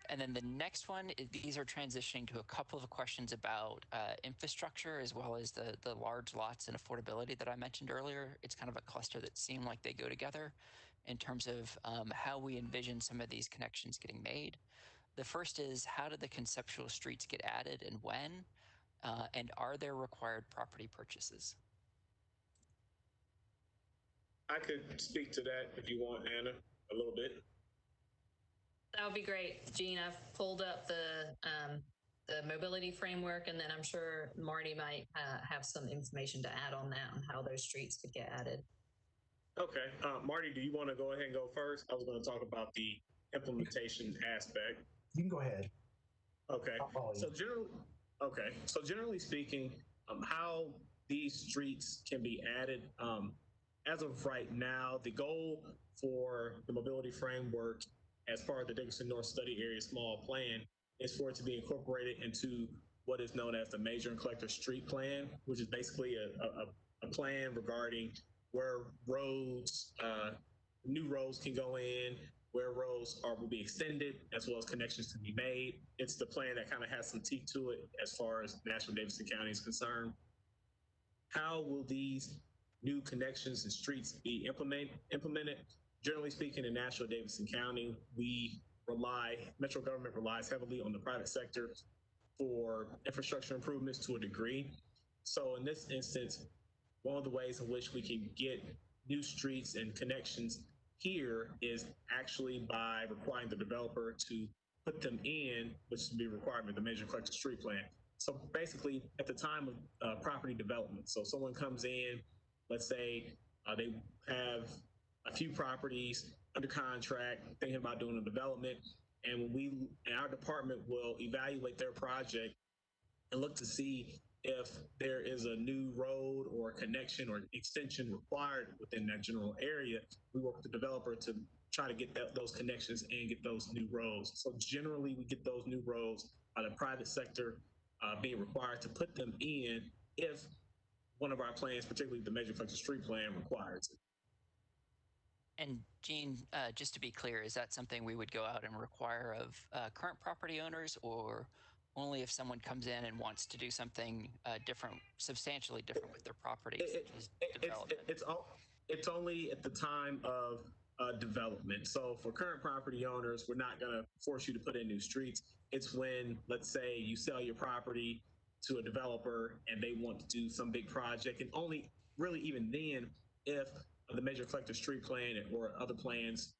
And then the next one, these are transitioning to a couple of questions about infrastructure as well as the large lots and affordability that I mentioned earlier. It's kind of a cluster that seem like they go together in terms of how we envision some of these connections getting made. The first is, how do the conceptual streets get added and when? And are there required property purchases? I could speak to that if you want, Anna, a little bit. That would be great, Gene. I've pulled up the mobility framework, and then I'm sure Marty might have some information to add on that, on how those streets could get added. Okay. Marty, do you want to go ahead and go first? I was going to talk about the implementation aspect. You can go ahead. Okay. So generally speaking, how these streets can be added, as of right now, the goal for the mobility framework as part of the Dickerson North Study Area Small Plan is for it to be incorporated into what is known as the Major and Collector Street Plan, which is basically a plan regarding where roads, new roads can go in, where roads will be extended, as well as connections to be made. It's the plan that kind of has some teeth to it as far as Nashville-Davidson County is concerned. How will these new connections and streets be implemented? Generally speaking, in Nashville-Davidson County, Metro government relies heavily on the private sector for infrastructure improvements to a degree. So in this instance, one of the ways in which we can get new streets and connections here is actually by requiring the developer to put them in, which would be a requirement of the Major Collector Street Plan. So basically, at the time of property development, so someone comes in, let's say they have a few properties under contract, thinking about doing a development, and our department will evaluate their project and look to see if there is a new road or connection or extension required within that general area. We work with the developer to try to get those connections and get those new roads. So generally, we get those new roads by the private sector being required to put them in if one of our plans, particularly the Major Collector Street Plan, requires it. And Gene, just to be clear, is that something we would go out and require of current property owners, or only if someone comes in and wants to do something substantially different with their property, such as development? It's only at the time of development. So for current property owners, we're not going to force you to put in new streets. It's when, let's say, you sell your property to a developer and they want to do some big project, and only really even then if the Major Collector Street Plan or other plans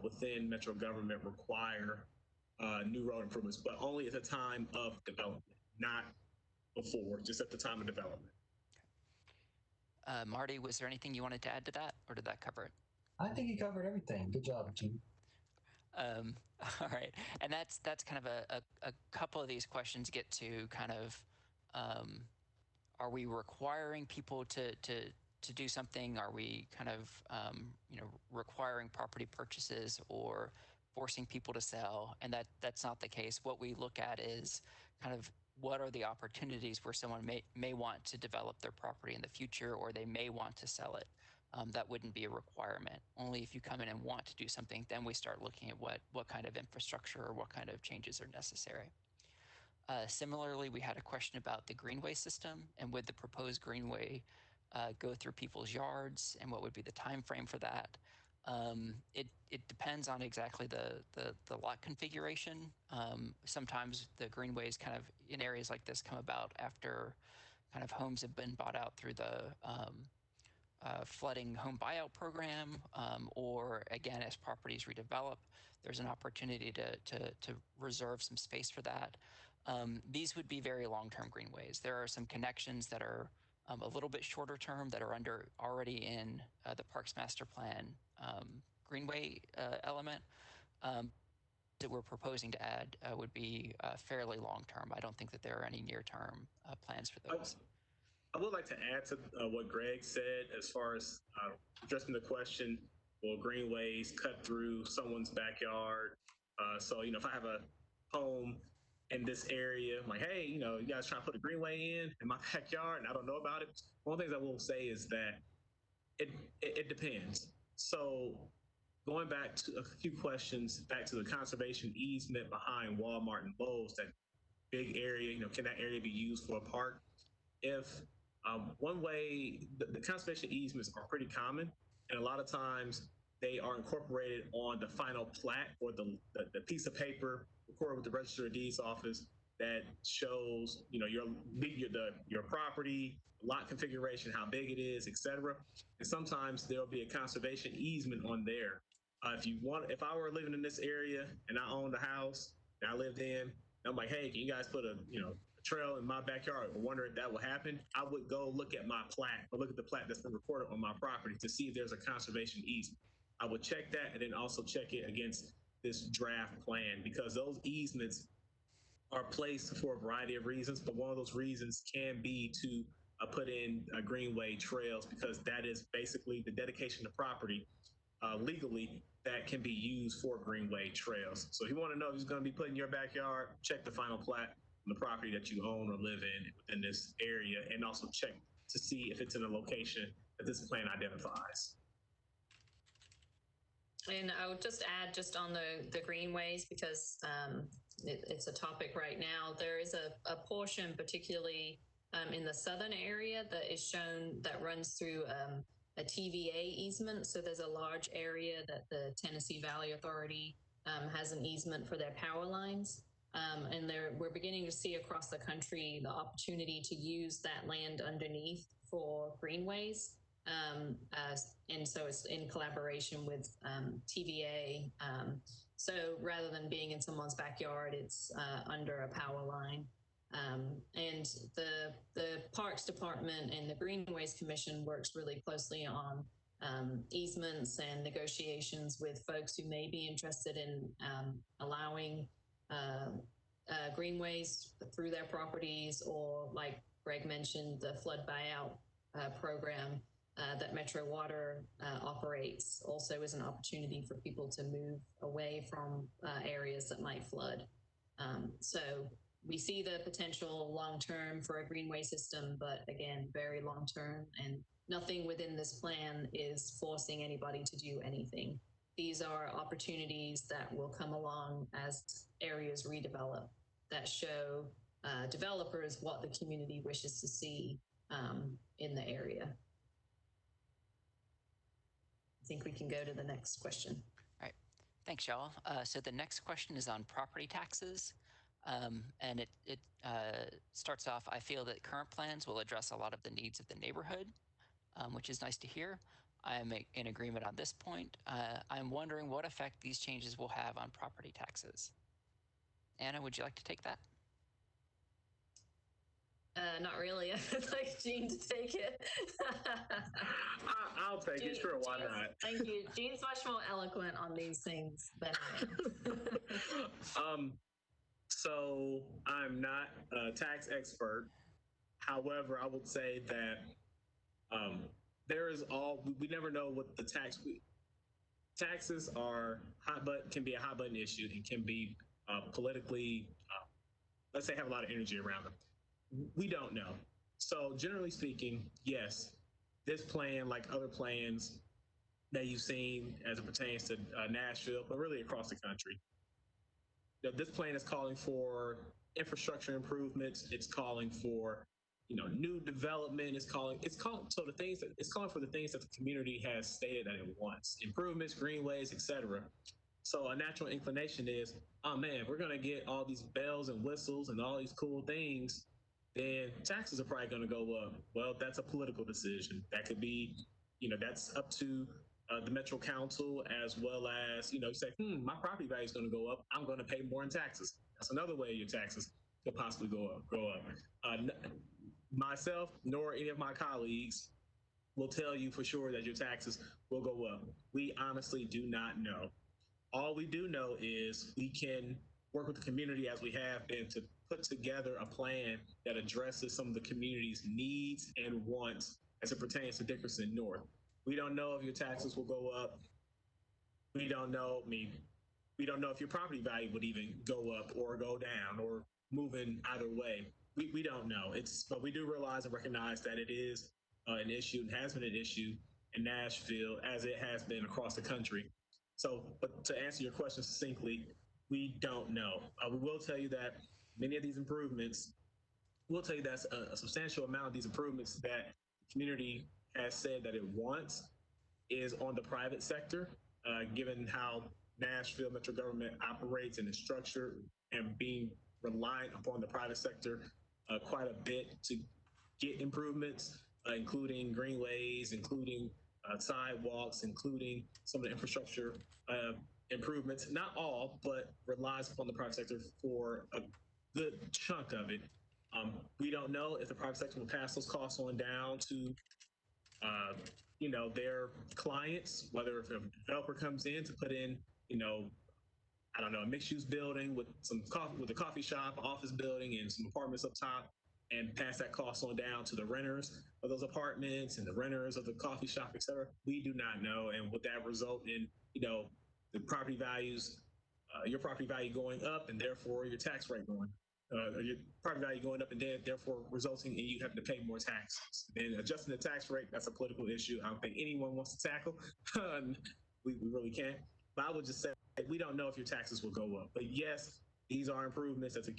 within Metro government require new road improvements, but only at the time of development, not before, just at the time of development. Marty, was there anything you wanted to add to that, or did that cover it? I think you covered everything. Good job, Gene. All right, and that's kind of a couple of these questions get to kind of, are we requiring people to do something? Are we kind of, requiring property purchases or forcing people to sell? And that's not the case. What we look at is kind of what are the opportunities where someone may want to develop their property in the future, or they may want to sell it. That wouldn't be a requirement. Only if you come in and want to do something, then we start looking at what kind of infrastructure or what kind of changes are necessary. Similarly, we had a question about the greenway system, and would the proposed greenway go through people's yards, and what would be the time frame for that? It depends on exactly the lot configuration. Sometimes the greenways kind of in areas like this come about after kind of homes have been bought out through the flooding home buyout program, or again, as properties redevelop, there's an opportunity to reserve some space for that. These would be very long-term greenways. There are some connections that are a little bit shorter term that are already in the Parks Master Plan greenway element. That we're proposing to add would be fairly long-term. I don't think that there are any near-term plans for those. I would like to add to what Greg said as far as addressing the question, will greenways cut through someone's backyard? So, if I have a home in this area, I'm like, hey, you guys trying to put a greenway in my backyard and I don't know about it. One of the things I will say is that it depends. So going back to a few questions, back to the conservation easement behind Walmart and Lowe's, that big area, can that area be used for a park? If one way, the conservation easements are pretty common, and a lot of times they are incorporated on the final plat or the piece of paper recorded with the Register of Deeds office that shows, your property, lot configuration, how big it is, etc. And sometimes there'll be a conservation easement on there. If I were living in this area and I owned a house that I lived in, and I'm like, hey, can you guys put a trail in my backyard? I wonder if that will happen. I would go look at my plat or look at the plat that's been recorded on my property to see if there's a conservation easement. I would check that and then also check it against this draft plan, because those easements are placed for a variety of reasons, but one of those reasons can be to put in greenway trails, because that is basically the dedication of property legally that can be used for greenway trails. So if you want to know if it's going to be put in your backyard, check the final plat on the property that you own or live in within this area, and also check to see if it's in a location that this plan identifies. And I would just add just on the greenways, because it's a topic right now. There is a portion, particularly in the southern area, that is shown that runs through a TVA easement. So there's a large area that the Tennessee Valley Authority has an easement for their power lines. And we're beginning to see across the country the opportunity to use that land underneath for greenways. And so it's in collaboration with TVA. So rather than being in someone's backyard, it's under a power line. And the Parks Department and the Greenways Commission works really closely on easements and negotiations with folks who may be interested in allowing greenways through their properties, or like Greg mentioned, the flood buyout program that Metro Water operates also is an opportunity for people to move away from areas that might flood. So we see the potential long-term for a greenway system, but again, very long-term, and nothing within this plan is forcing anybody to do anything. These are opportunities that will come along as areas redevelop, that show developers what the community wishes to see in the area. I think we can go to the next question. All right, thanks, y'all. So the next question is on property taxes. And it starts off, I feel that current plans will address a lot of the needs of the neighborhood, which is nice to hear. I am in agreement on this point. I'm wondering what effect these changes will have on property taxes. Anna, would you like to take that? Not really. I'd like Jean to take it. I'll take it. Sure, why not? Thank you. Jean's much more eloquent on these things than I am. So I'm not a tax expert. However, I would say that we never know what the taxes are can be a hot button issue, and can be politically, let's say, have a lot of energy around them. We don't know. So generally speaking, yes, this plan, like other plans that you've seen as it pertains to Nashville, but really across the country, this plan is calling for infrastructure improvements. It's calling for new development. It's calling so the things that it's calling for the things that the community has stated that it wants: improvements, greenways, etc. So a natural inclination is, oh man, if we're going to get all these bells and whistles and all these cool things, then taxes are probably going to go up. Well, that's a political decision. That could be, that's up to the Metro Council, as well as, you say, my property value is going to go up. I'm going to pay more in taxes. That's another way your taxes could possibly go up. Myself, nor any of my colleagues will tell you for sure that your taxes will go up. We honestly do not know. All we do know is we can work with the community as we have been to put together a plan that addresses some of the community's needs and wants as it pertains to Dickerson North. We don't know if your taxes will go up. We don't know. We don't know if your property value would even go up or go down or move in either way. We don't know. But we do realize and recognize that it is an issue and has been an issue in Nashville as it has been across the country. So, but to answer your question succinctly, we don't know. We will tell you that many of these improvements, we'll tell you that's a substantial amount of these improvements that the community has said that it wants is on the private sector, given how Nashville Metro government operates and is structured, and being reliant upon the private sector quite a bit to get improvements, including greenways, including sidewalks, including some of the infrastructure improvements. Not all, but relies upon the private sector for a good chunk of it. We don't know if the private sector will pass those costs on down to their clients, whether if a developer comes in to put in, I don't know, a mixed-use building with a coffee shop, office building, and some apartments up top, and pass that cost on down to the renters of those apartments and the renters of the coffee shop, et cetera. We do not know, and would that result in the property values, your property value going up, and therefore your tax rate going, your property value going up, and then therefore resulting in you having to pay more taxes. And adjusting the tax rate, that's a political issue. I don't think anyone wants to tackle. We really can't. But I would just say we don't know if your taxes will go up. But yes, these are improvements that the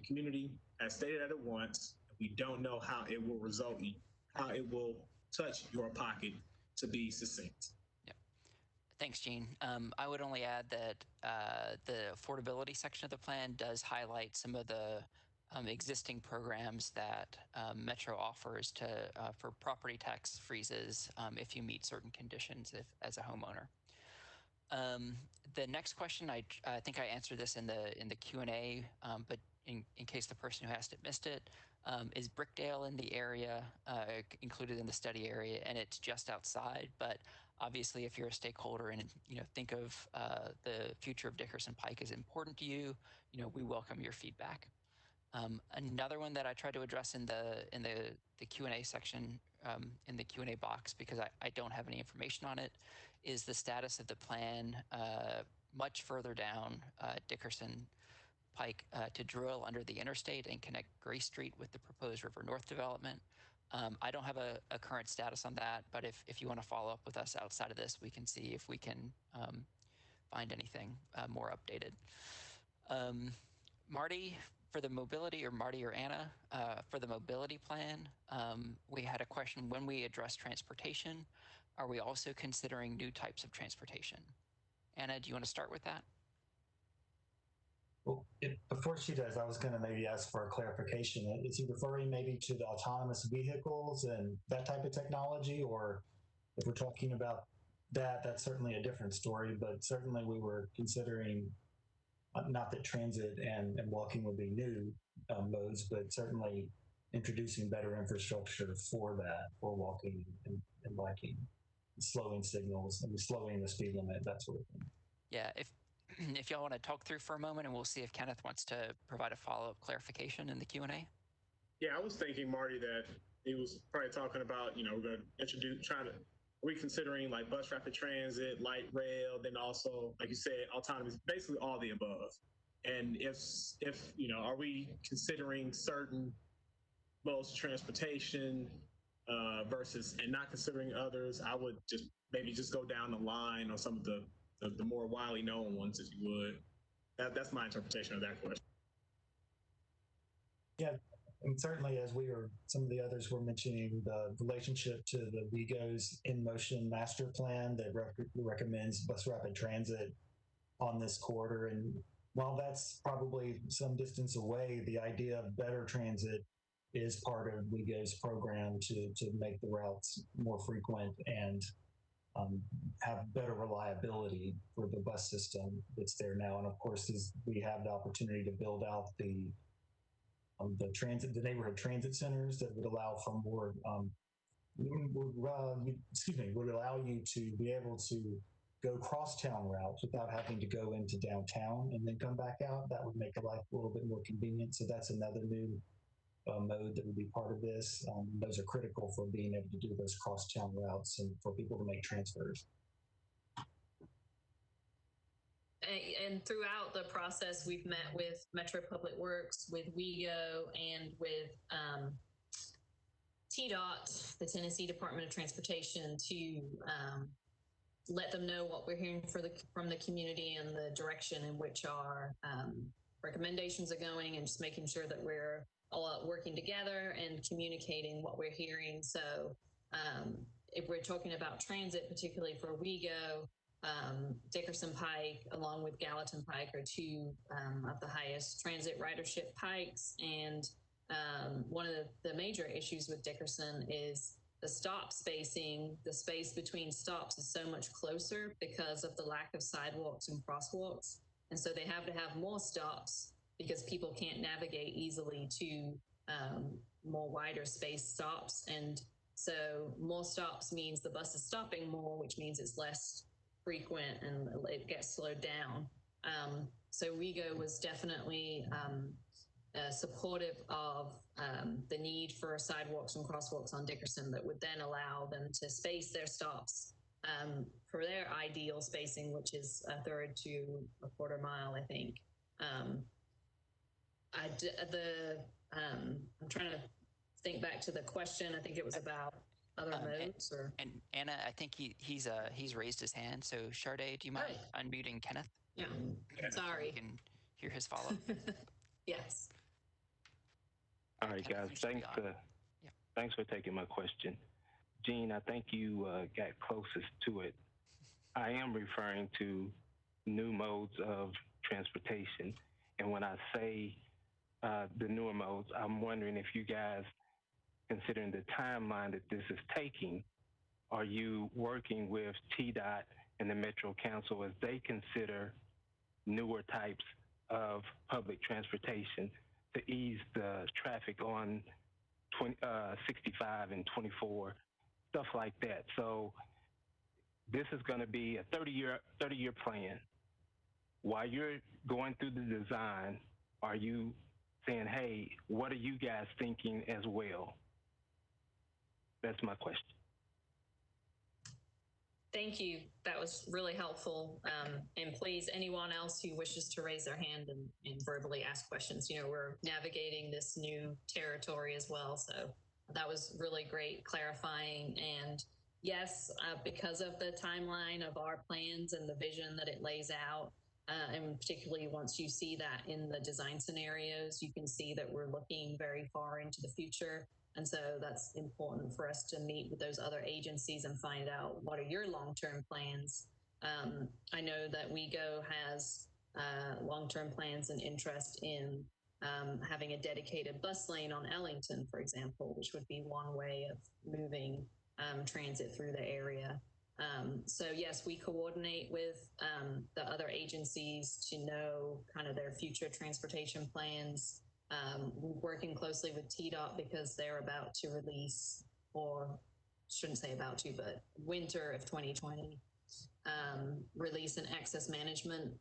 community has stated that it wants. We don't know how it will result in, how it will touch your pocket, to be succinct. Yep. Thanks, Gene. I would only add that the affordability section of the plan does highlight some of the existing programs that Metro offers for property tax freezes if you meet certain conditions as a homeowner. The next question, I think I answered this in the Q&A, but in case the person who asked it missed it, is Brickdale in the area, included in the study area, and it's just outside. But obviously, if you're a stakeholder and think of the future of Dickerson Pike is important to you, we welcome your feedback. Another one that I tried to address in the Q&A section, in the Q&A box, because I don't have any information on it, is the status of the plan much further down Dickerson Pike to drill under the interstate and connect Gray Street with the proposed River North development. I don't have a current status on that, but if you want to follow up with us outside of this, we can see if we can find anything more updated. Marty, for the mobility, or Marty or Anna, for the mobility plan, we had a question: when we address transportation, are we also considering new types of transportation? Anna, do you want to start with that? Well, before she does, I was going to maybe ask for a clarification. Is he referring maybe to the autonomous vehicles and that type of technology? Or if we're talking about that, that's certainly a different story, but certainly we were considering, not that transit and walking would be new modes, but certainly introducing better infrastructure for that, for walking and biking, slowing signals, and slowing the speed limit, that sort of thing. Yeah, if y'all want to talk through for a moment, and we'll see if Kenneth wants to provide a follow-up clarification in the Q&A. Yeah, I was thinking, Marty, that he was probably talking about, we're going to reconsidering like bus rapid transit, light rail, then also, like you said, autonomous, basically all the above. And if are we considering certain modes of transportation versus and not considering others? I would just go down the line on some of the more widely known ones, if you would. That's my interpretation of that question. Yeah, and certainly as some of the others were mentioning, the relationship to the WEGO's in motion master plan that recommends bus rapid transit on this corridor. And while that's probably some distance away, the idea of better transit is part of WEGO's program to make the routes more frequent and have better reliability for the bus system that's there now. And of course, we have the opportunity to build out the neighborhood transit centers that would allow for more, would allow you to be able to go crosstown routes without having to go into downtown and then come back out. That would make life a little bit more convenient. So that's another new mode that would be part of this. Those are critical for being able to do those crosstown routes and for people to make transfers. And throughout the process, we've met with Metro Public Works, with WEGO, and with TDOT, the Tennessee Department of Transportation, to let them know what we're hearing from the community and the direction in which our recommendations are going, and just making sure that we're all working together and communicating what we're hearing. So if we're talking about transit, particularly for WEGO, Dickerson Pike along with Gallatin Pike are two of the highest transit ridership pikes. And one of the major issues with Dickerson is the stop spacing. The space between stops is so much closer because of the lack of sidewalks and crosswalks. And so they have to have more stops because people can't navigate easily to more wider space stops. And so more stops means the bus is stopping more, which means it's less frequent and it gets slowed down. So WEGO was definitely supportive of the need for sidewalks and crosswalks on Dickerson that would then allow them to space their stops for their ideal spacing, which is a third to a quarter mile, I think. I'm trying to think back to the question. I think it was about other modes, or and Anna, I think he's raised his hand. So Sharday, do you mind unmuting Kenneth? Yeah, sorry. You can hear his follow-up. Yes. All right, Kenneth, guys. Thanks for taking my question. Gene, I think you got closest to it. I am referring to new modes of transportation. And when I say the newer modes, I'm wondering if you guys, considering the timeline that this is taking, are you working with TDOT and the Metro Council as they consider newer types of public transportation to ease the traffic on 65 and 24, stuff like that? So this is going to be a 30-year plan. While you're going through the design, are you saying, hey, what are you guys thinking as well? That's my question. Thank you. That was really helpful. And please, anyone else who wishes to raise their hand and verbally ask questions, we're navigating this new territory as well. So that was really great clarifying. And yes, because of the timeline of our plans and the vision that it lays out, and particularly once you see that in the design scenarios, you can see that we're looking very far into the future. And so that's important for us to meet with those other agencies and find out what are your long-term plans. I know that WEGO has long-term plans and interest in having a dedicated bus lane on Ellington, for example, which would be one way of moving transit through the area. So yes, we coordinate with the other agencies to know kind of their future transportation plans. Working closely with TDOT because they're about to release, or shouldn't say about to, but winter of 2020, release an access management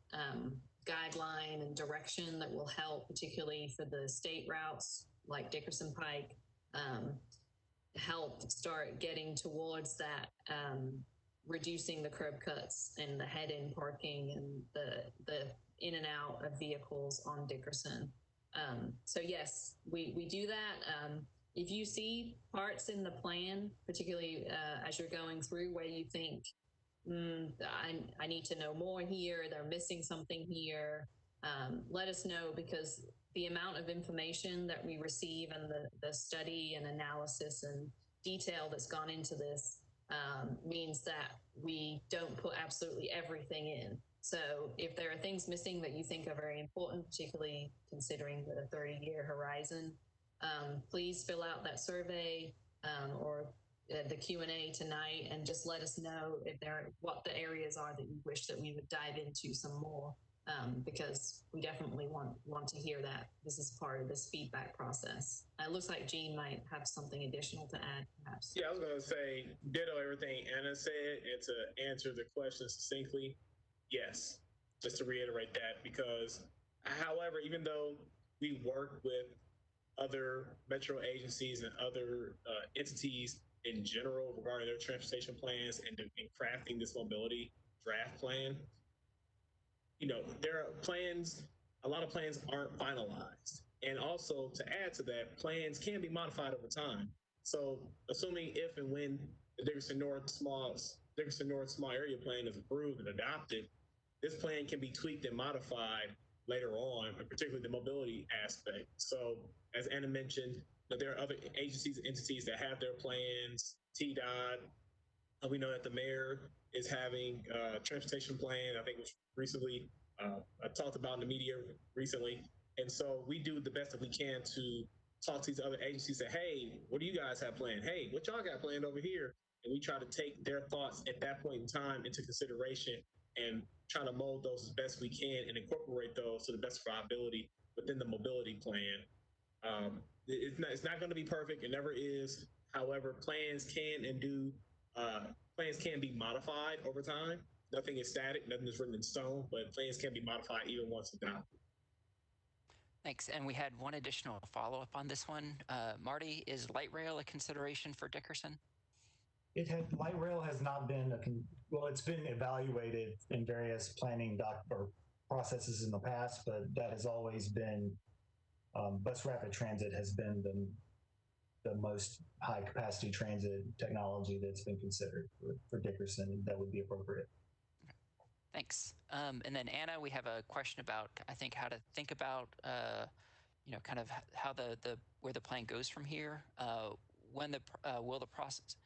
guideline and direction that will help, particularly for the state routes like Dickerson Pike, help start getting towards that, reducing the curb cuts and the head-in parking and the in and out of vehicles on Dickerson. So yes, we do that. If you see parts in the plan, particularly as you're going through where you think, I need to know more here, they're missing something here, let us know, because the amount of information that we receive and the study and analysis and detail that's gone into this means that we don't put absolutely everything in. So if there are things missing that you think are very important, particularly considering the 30-year horizon, please fill out that survey or the Q&A tonight, and just let us know if what the areas are that you wish that we would dive into some more, because we definitely want to hear that. This is part of this feedback process. It looks like Jean might have something additional to add, perhaps. Yeah, I was going to say, ditto everything Anna said, and to answer the question succinctly, yes, just to reiterate that, because however, even though we work with other metro agencies and other entities in general regarding their transportation plans and crafting this mobility draft plan, there are plans, a lot of plans aren't finalized. And also, to add to that, plans can be modified over time. So assuming if and when the Dickerson North Small Area Plan is approved and adopted, this plan can be tweaked and modified later on, particularly the mobility aspect. So as Anna mentioned, there are other agencies and entities that have their plans, TDOT. We know that the mayor is having a transportation plan, I think it was recently talked about in the media recently. And so we do the best that we can to talk to these other agencies, say, hey, what do you guys have planned? Hey, what y'all got planned over here? And we try to take their thoughts at that point in time into consideration and try to mold those as best we can and incorporate those to the best of our ability within the mobility plan. It's not going to be perfect. It never is. However, plans can be modified over time. Nothing is static, nothing is written in stone, but plans can be modified even once adopted. Thanks. And we had one additional follow-up on this one. Marty, is light rail a consideration for Dickerson? Light rail has not been it's been evaluated in various planning or processes in the past, but that has always been bus rapid transit has been the most high capacity transit technology that's been considered for Dickerson that would be appropriate. Thanks. And then Anna, we have a question about, I think, how to think about, kind of how where the plan goes from here. Will the process?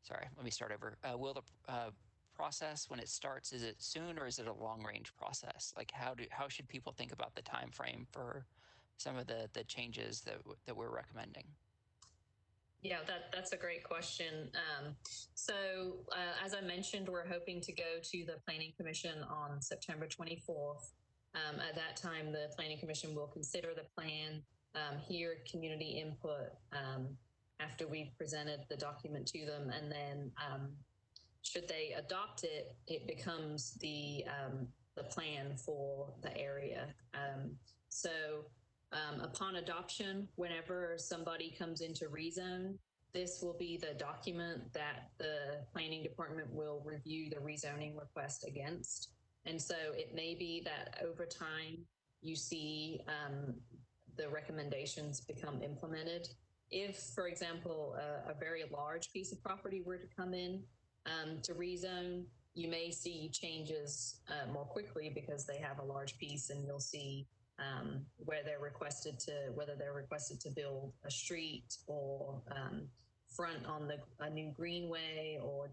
Sorry, let me start over. Will the process, when it starts, is it soon or is it a long range process? Like how should people think about the time frame for some of the changes that we're recommending? Yeah, that's a great question. As I mentioned, we're hoping to go to the Planning Commission on September 24th. At that time, the Planning Commission will consider the plan, hear community input after we've presented the document to them, and then should they adopt it, it becomes the plan for the area. Upon adoption, whenever somebody comes into rezone, this will be the document that the planning department will review the rezoning request against. And so it may be that over time you see the recommendations become implemented. If, for example, a very large piece of property were to come in to rezone, you may see changes more quickly because they have a large piece, and you'll see whether they're requested to build a street or front on a new greenway or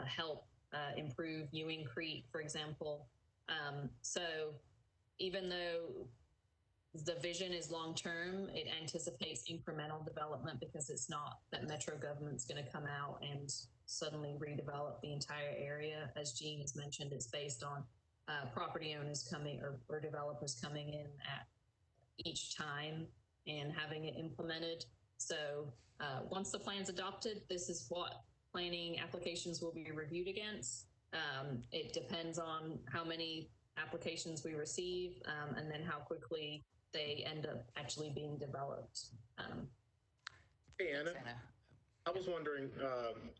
help improve Ewing Creek, for example. So even though the vision is long-term, it anticipates incremental development, because it's not that Metro government's going to come out and suddenly redevelop the entire area. As Jean has mentioned, it's based on property owners coming or developers coming in at each time and having it implemented. So once the plan's adopted, this is what planning applications will be reviewed against. It depends on how many applications we receive and then how quickly they end up actually being developed. Hey, Anna. I was wondering,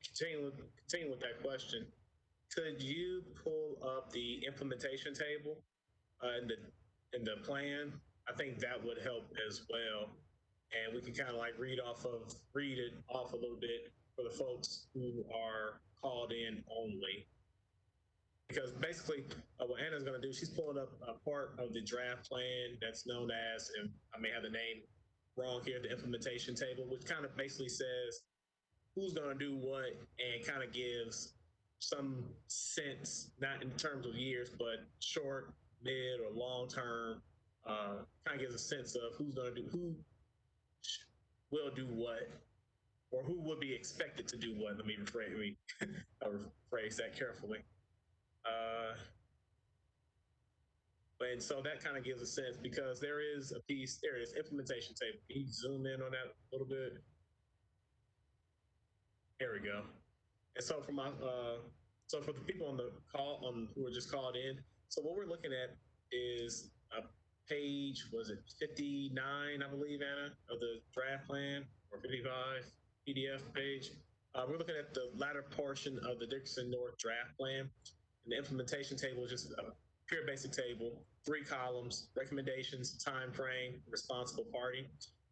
continuing with that question, could you pull up the implementation table in the plan? I think that would help as well, and we can kind of like read it off a little bit for the folks who are called in only. because basically what Anna's going to do, she's pulling up a part of the draft plan that's known as, and I may have the name wrong here, the implementation table, which kind of basically says who's going to do what and kind of gives some sense, not in terms of years, but short, mid, or long term, kind of gives a sense of who's going to do, who will do what, or who would be expected to do what. Let me rephrase that carefully. And so that kind of gives a sense, because there is a piece, there is implementation table. Can you zoom in on that a little bit? There we go. And so for so for the people on the call, who are just called in, so what we're looking at is a page, was it 59, I believe, Anna, of the draft plan, or 55 PDF page. We're looking at the latter portion of the Dickerson North draft plan. And the implementation table is just a pure basic table, 3 columns: recommendations, time frame, responsible party.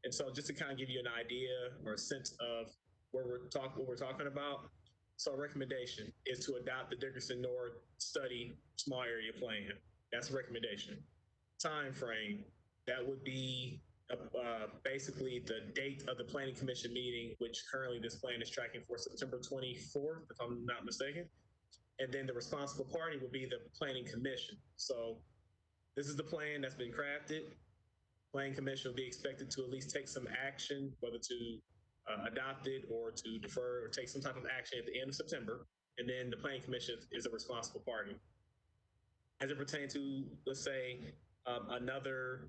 And so just to kind of give you an idea or a sense of what we're talking about. So a recommendation is to adopt the Dickerson North study small area plan. That's a recommendation. Time frame, that would be basically the date of the Planning Commission meeting, which currently this plan is tracking for September 24th, if I'm not mistaken. And then the responsible party would be the Planning Commission. So this is the plan that's been crafted. Planning Commission will be expected to at least take some action, whether to adopt it or to defer or take some type of action at the end of September. And then the Planning Commission is a responsible party. As it pertains to, let's say, another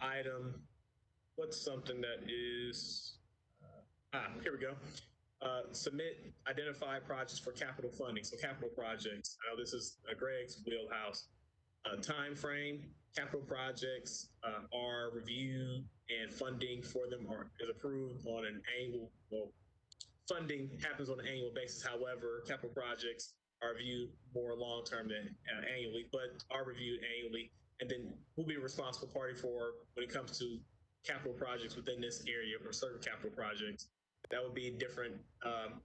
item, what's something that is, here we go. Submit identified projects for capital funding. So capital projects, I know this is Greg's wheelhouse. Time frame, capital projects are reviewed and funding for them is approved on an annual, well, funding happens on an annual basis. However, capital projects are viewed more long-term than annually, but are reviewed annually. And then who'll be a responsible party for when it comes to capital projects within this area, or certain capital projects. That would be different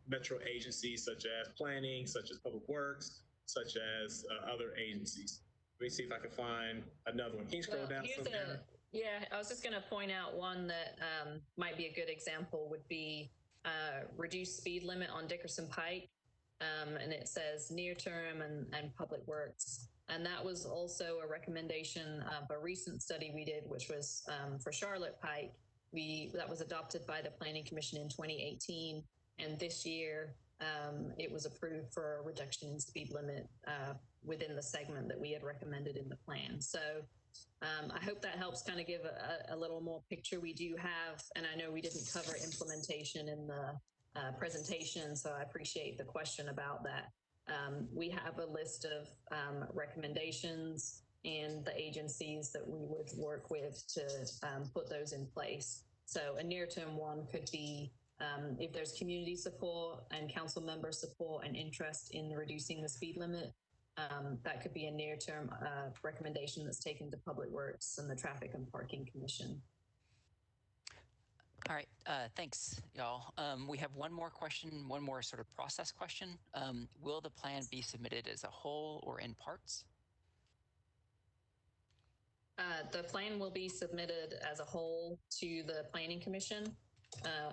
metro agencies, such as planning, such as public works, such as other agencies. Let me see if I can find another one. Can you scroll down? Yeah, I was just going to point out one that might be a good example would be reduced speed limit on Dickerson Pike. And it says near term and public works. And that was also a recommendation of a recent study we did, which was for Charlotte Pike. That was adopted by the Planning Commission in 2018. And this year it was approved for a reduction in speed limit within the segment that we had recommended in the plan. So I hope that helps kind of give a little more picture. We do have, and I know we didn't cover implementation in the presentation, so I appreciate the question about that. We have a list of recommendations and the agencies that we would work with to put those in place. So a near-term one could be if there's community support and council member support and interest in reducing the speed limit, that could be a near-term recommendation that's taken to Public Works and the Traffic and Parking Commission. All right, thanks, y'all. We have one more question, one more sort of process question. Will the plan be submitted as a whole or in parts? The plan will be submitted as a whole to the Planning Commission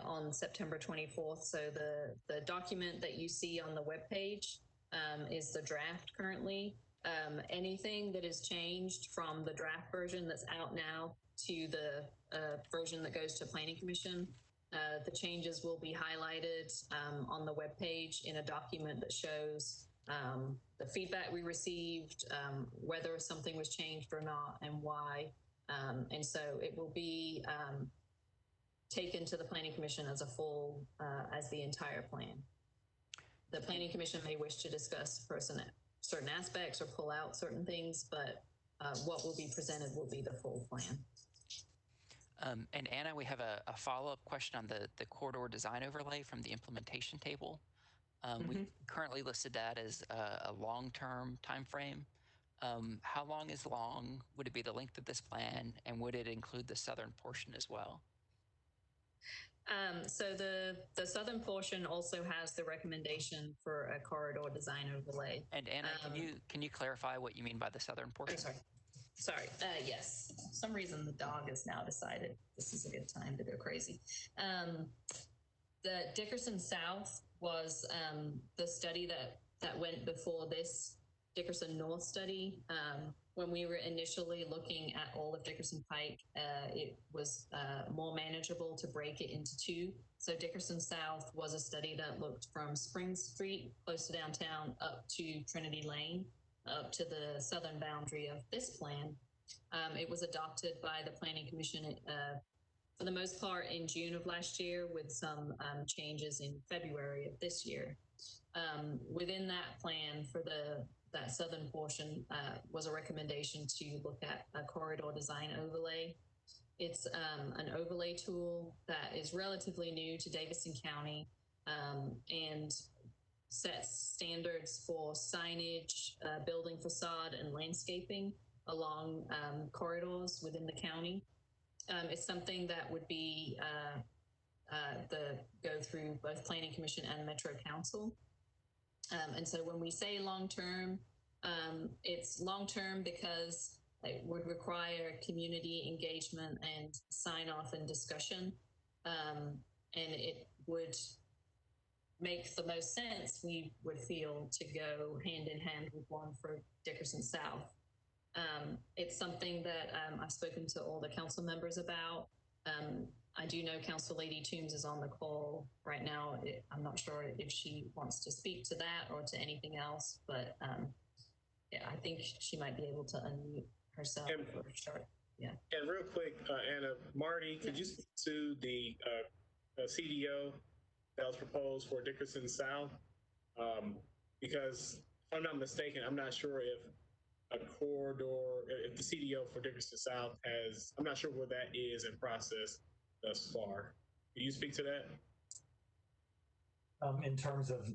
on September 24th. So the document that you see on the webpage is the draft currently. Anything that is changed from the draft version that's out now to the version that goes to Planning Commission, the changes will be highlighted on the webpage in a document that shows the feedback we received, whether something was changed or not, and why. And so it will be taken to the Planning Commission as a full, as the entire plan. The Planning Commission may wish to discuss certain aspects or pull out certain things, but what will be presented will be the full plan. And Anna, we have a follow-up question on the corridor design overlay from the implementation table. We currently listed that as a long-term time frame. How long is long? Would it be the length of this plan? And would it include the southern portion as well? So the southern portion also has the recommendation for a corridor design overlay. And Anna, can you clarify what you mean by the southern portion? Sorry. Yes. For some reason the dog has now decided this is a good time to go crazy. The Dickerson South was the study that went before this Dickerson North study. When we were initially looking at all of Dickerson Pike, it was more manageable to break it into two. So Dickerson South was a study that looked from Spring Street, close to downtown, up to Trinity Lane, up to the southern boundary of this plan. It was adopted by the Planning Commission for the most part in June of last year, with some changes in February of this year. Within that plan for that southern portion was a recommendation to look at a corridor design overlay. It's an overlay tool that is relatively new to Davidson County and sets standards for signage, building facade, and landscaping along corridors within the county. It's something that would be go through both Planning Commission and Metro Council. And so when we say long-term, it's long-term because it would require community engagement and sign-off and discussion. And it would make the most sense, we would feel, to go hand in hand with one for Dickerson South. It's something that I've spoken to all the council members about. I do know Council Lady Toombs is on the call right now. I'm not sure if she wants to speak to that or to anything else, but yeah, I think she might be able to unmute herself for sure. Yeah. And real quick, Anna, Marty, could you speak to the CDO that was proposed for Dickerson South? Because if I'm not mistaken, I'm not sure if a corridor, if the CDO for Dickerson South has, I'm not sure where that is in process thus far. Can you speak to that? In terms of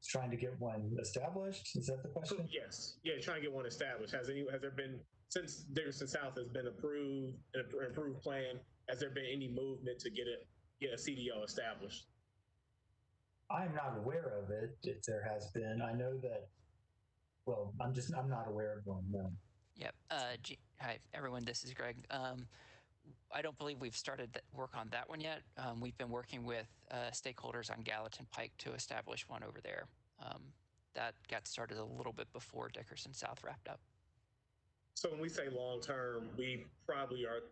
trying to get one established, is that the question? Yes. Yeah, trying to get one established. Has there been, since Dickerson South has been approved, an approved plan, has there been any movement to get a CDO established? I'm not aware of it, if there has been. I know that, well, I'm not aware of one, no. Yep. Hi, everyone. This is Greg. I don't believe we've started work on that one yet. We've been working with stakeholders on Gallatin Pike to establish one over there. That got started a little bit before Dickerson South wrapped up. So when we say long-term, we probably are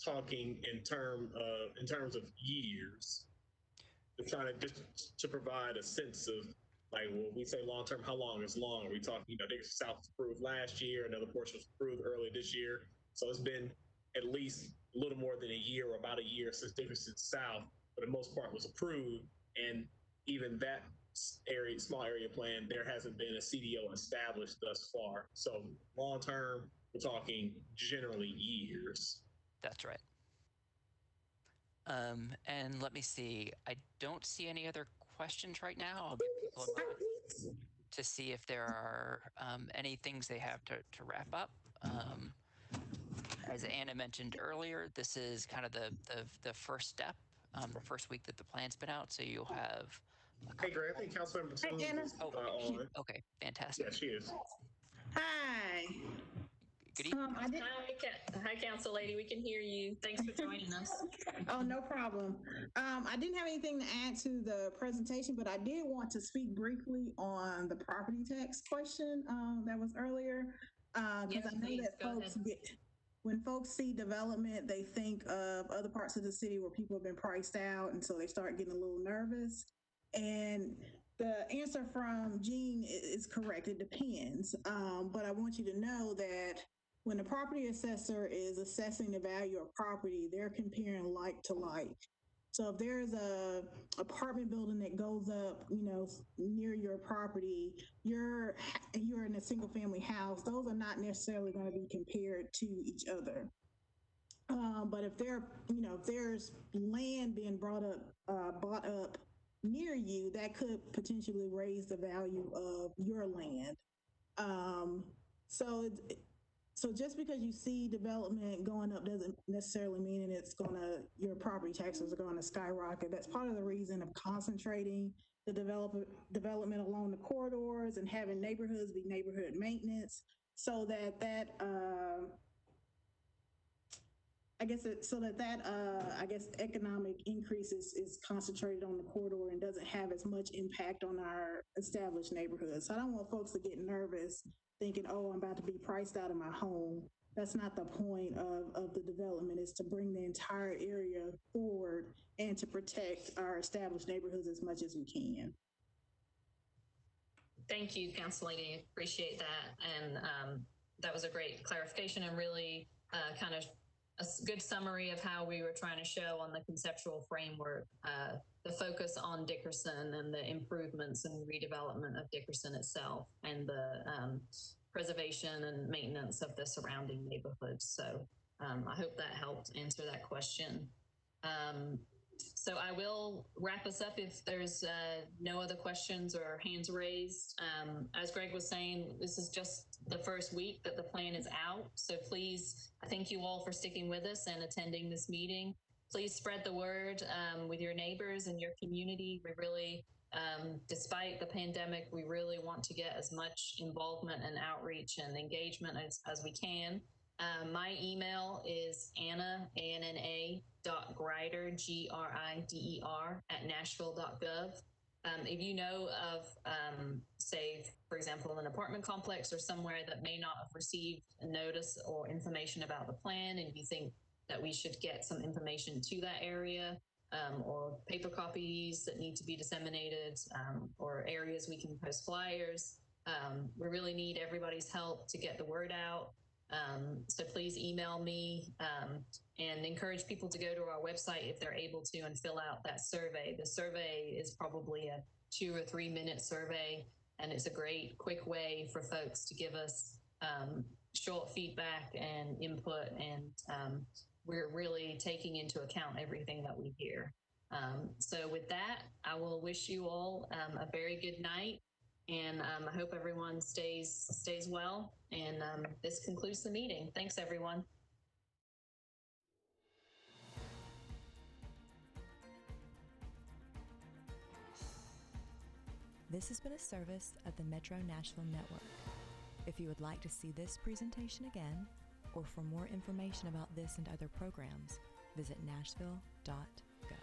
talking in terms of years. We're trying to just to provide a sense of, like, when we say long-term, how long is long? Are we talking, Dickerson South was approved last year, another portion was approved earlier this year. So it's been at least a little more than a year, or about a year, since Dickerson South, for the most part, was approved. And even that small area plan, there hasn't been a CDO established thus far. So long-term, we're talking generally years. That's right. And let me see. I don't see any other questions right now. I'll give people a moment to see if there are any things they have to wrap up. As Anna mentioned earlier, this is kind of the first step, the first week that the plan's been out. So you'll have. Hey, Greg, I think Councilmember Toombs is on. Okay, fantastic. Yeah, she is. Hi. Good evening. Hi, Council Lady. We can hear you. Thanks for joining us. Oh, no problem. I didn't have anything to add to the presentation, but I did want to speak briefly on the property tax question that was earlier. Because I know that when folks see development, they think of other parts of the city where people have been priced out, and so they start getting a little nervous. And the answer from Jean is correct. It depends. But I want you to know that when the property assessor is assessing the value of property, they're comparing like to like. So if there's a apartment building that goes up, near your property, you're in a single family house, those are not necessarily going to be compared to each other. But if there's land being bought up near you, that could potentially raise the value of your land. So just because you see development going up doesn't necessarily mean that your property taxes are going to skyrocket. That's part of the reason of concentrating the development along the corridors and having neighborhoods be neighborhood maintenance, so that economic increase is concentrated on the corridor and doesn't have as much impact on our established neighborhoods. So I don't want folks to get nervous thinking, oh, I'm about to be priced out of my home. That's not the point of the development, is to bring the entire area forward and to protect our established neighborhoods as much as we can. Thank you, Council Lady. Appreciate that. And that was a great clarification and really kind of a good summary of how we were trying to show on the conceptual framework, the focus on Dickerson and the improvements and redevelopment of Dickerson itself, and the preservation and maintenance of the surrounding neighborhoods. So I hope that helped answer that question. So I will wrap us up if there's no other questions or hands raised. As Greg was saying, this is just the first week that the plan is out. So please, I thank you all for sticking with us and attending this meeting. Please spread the word with your neighbors and your community. We really, despite the pandemic, we really want to get as much involvement and outreach and engagement as we can. My email is anna.grider, Grider, @nashville.gov. If you know of, say, for example, an apartment complex or somewhere that may not have received a notice or information about the plan, and you think that we should get some information to that area, or paper copies that need to be disseminated, or areas we can post flyers, we really need everybody's help to get the word out. So please email me and encourage people to go to our website if they're able to and fill out that survey. The survey is probably a 2 or 3 minute survey, and it's a great quick way for folks to give us short feedback and input, and we're really taking into account everything that we hear. So with that, I will wish you all a very good night. And I hope everyone stays well. And this concludes the meeting. Thanks, everyone. This has been a service of the Metro Nashville Network. If you would like to see this presentation again, or for more information about this and other programs, visit nashville.gov.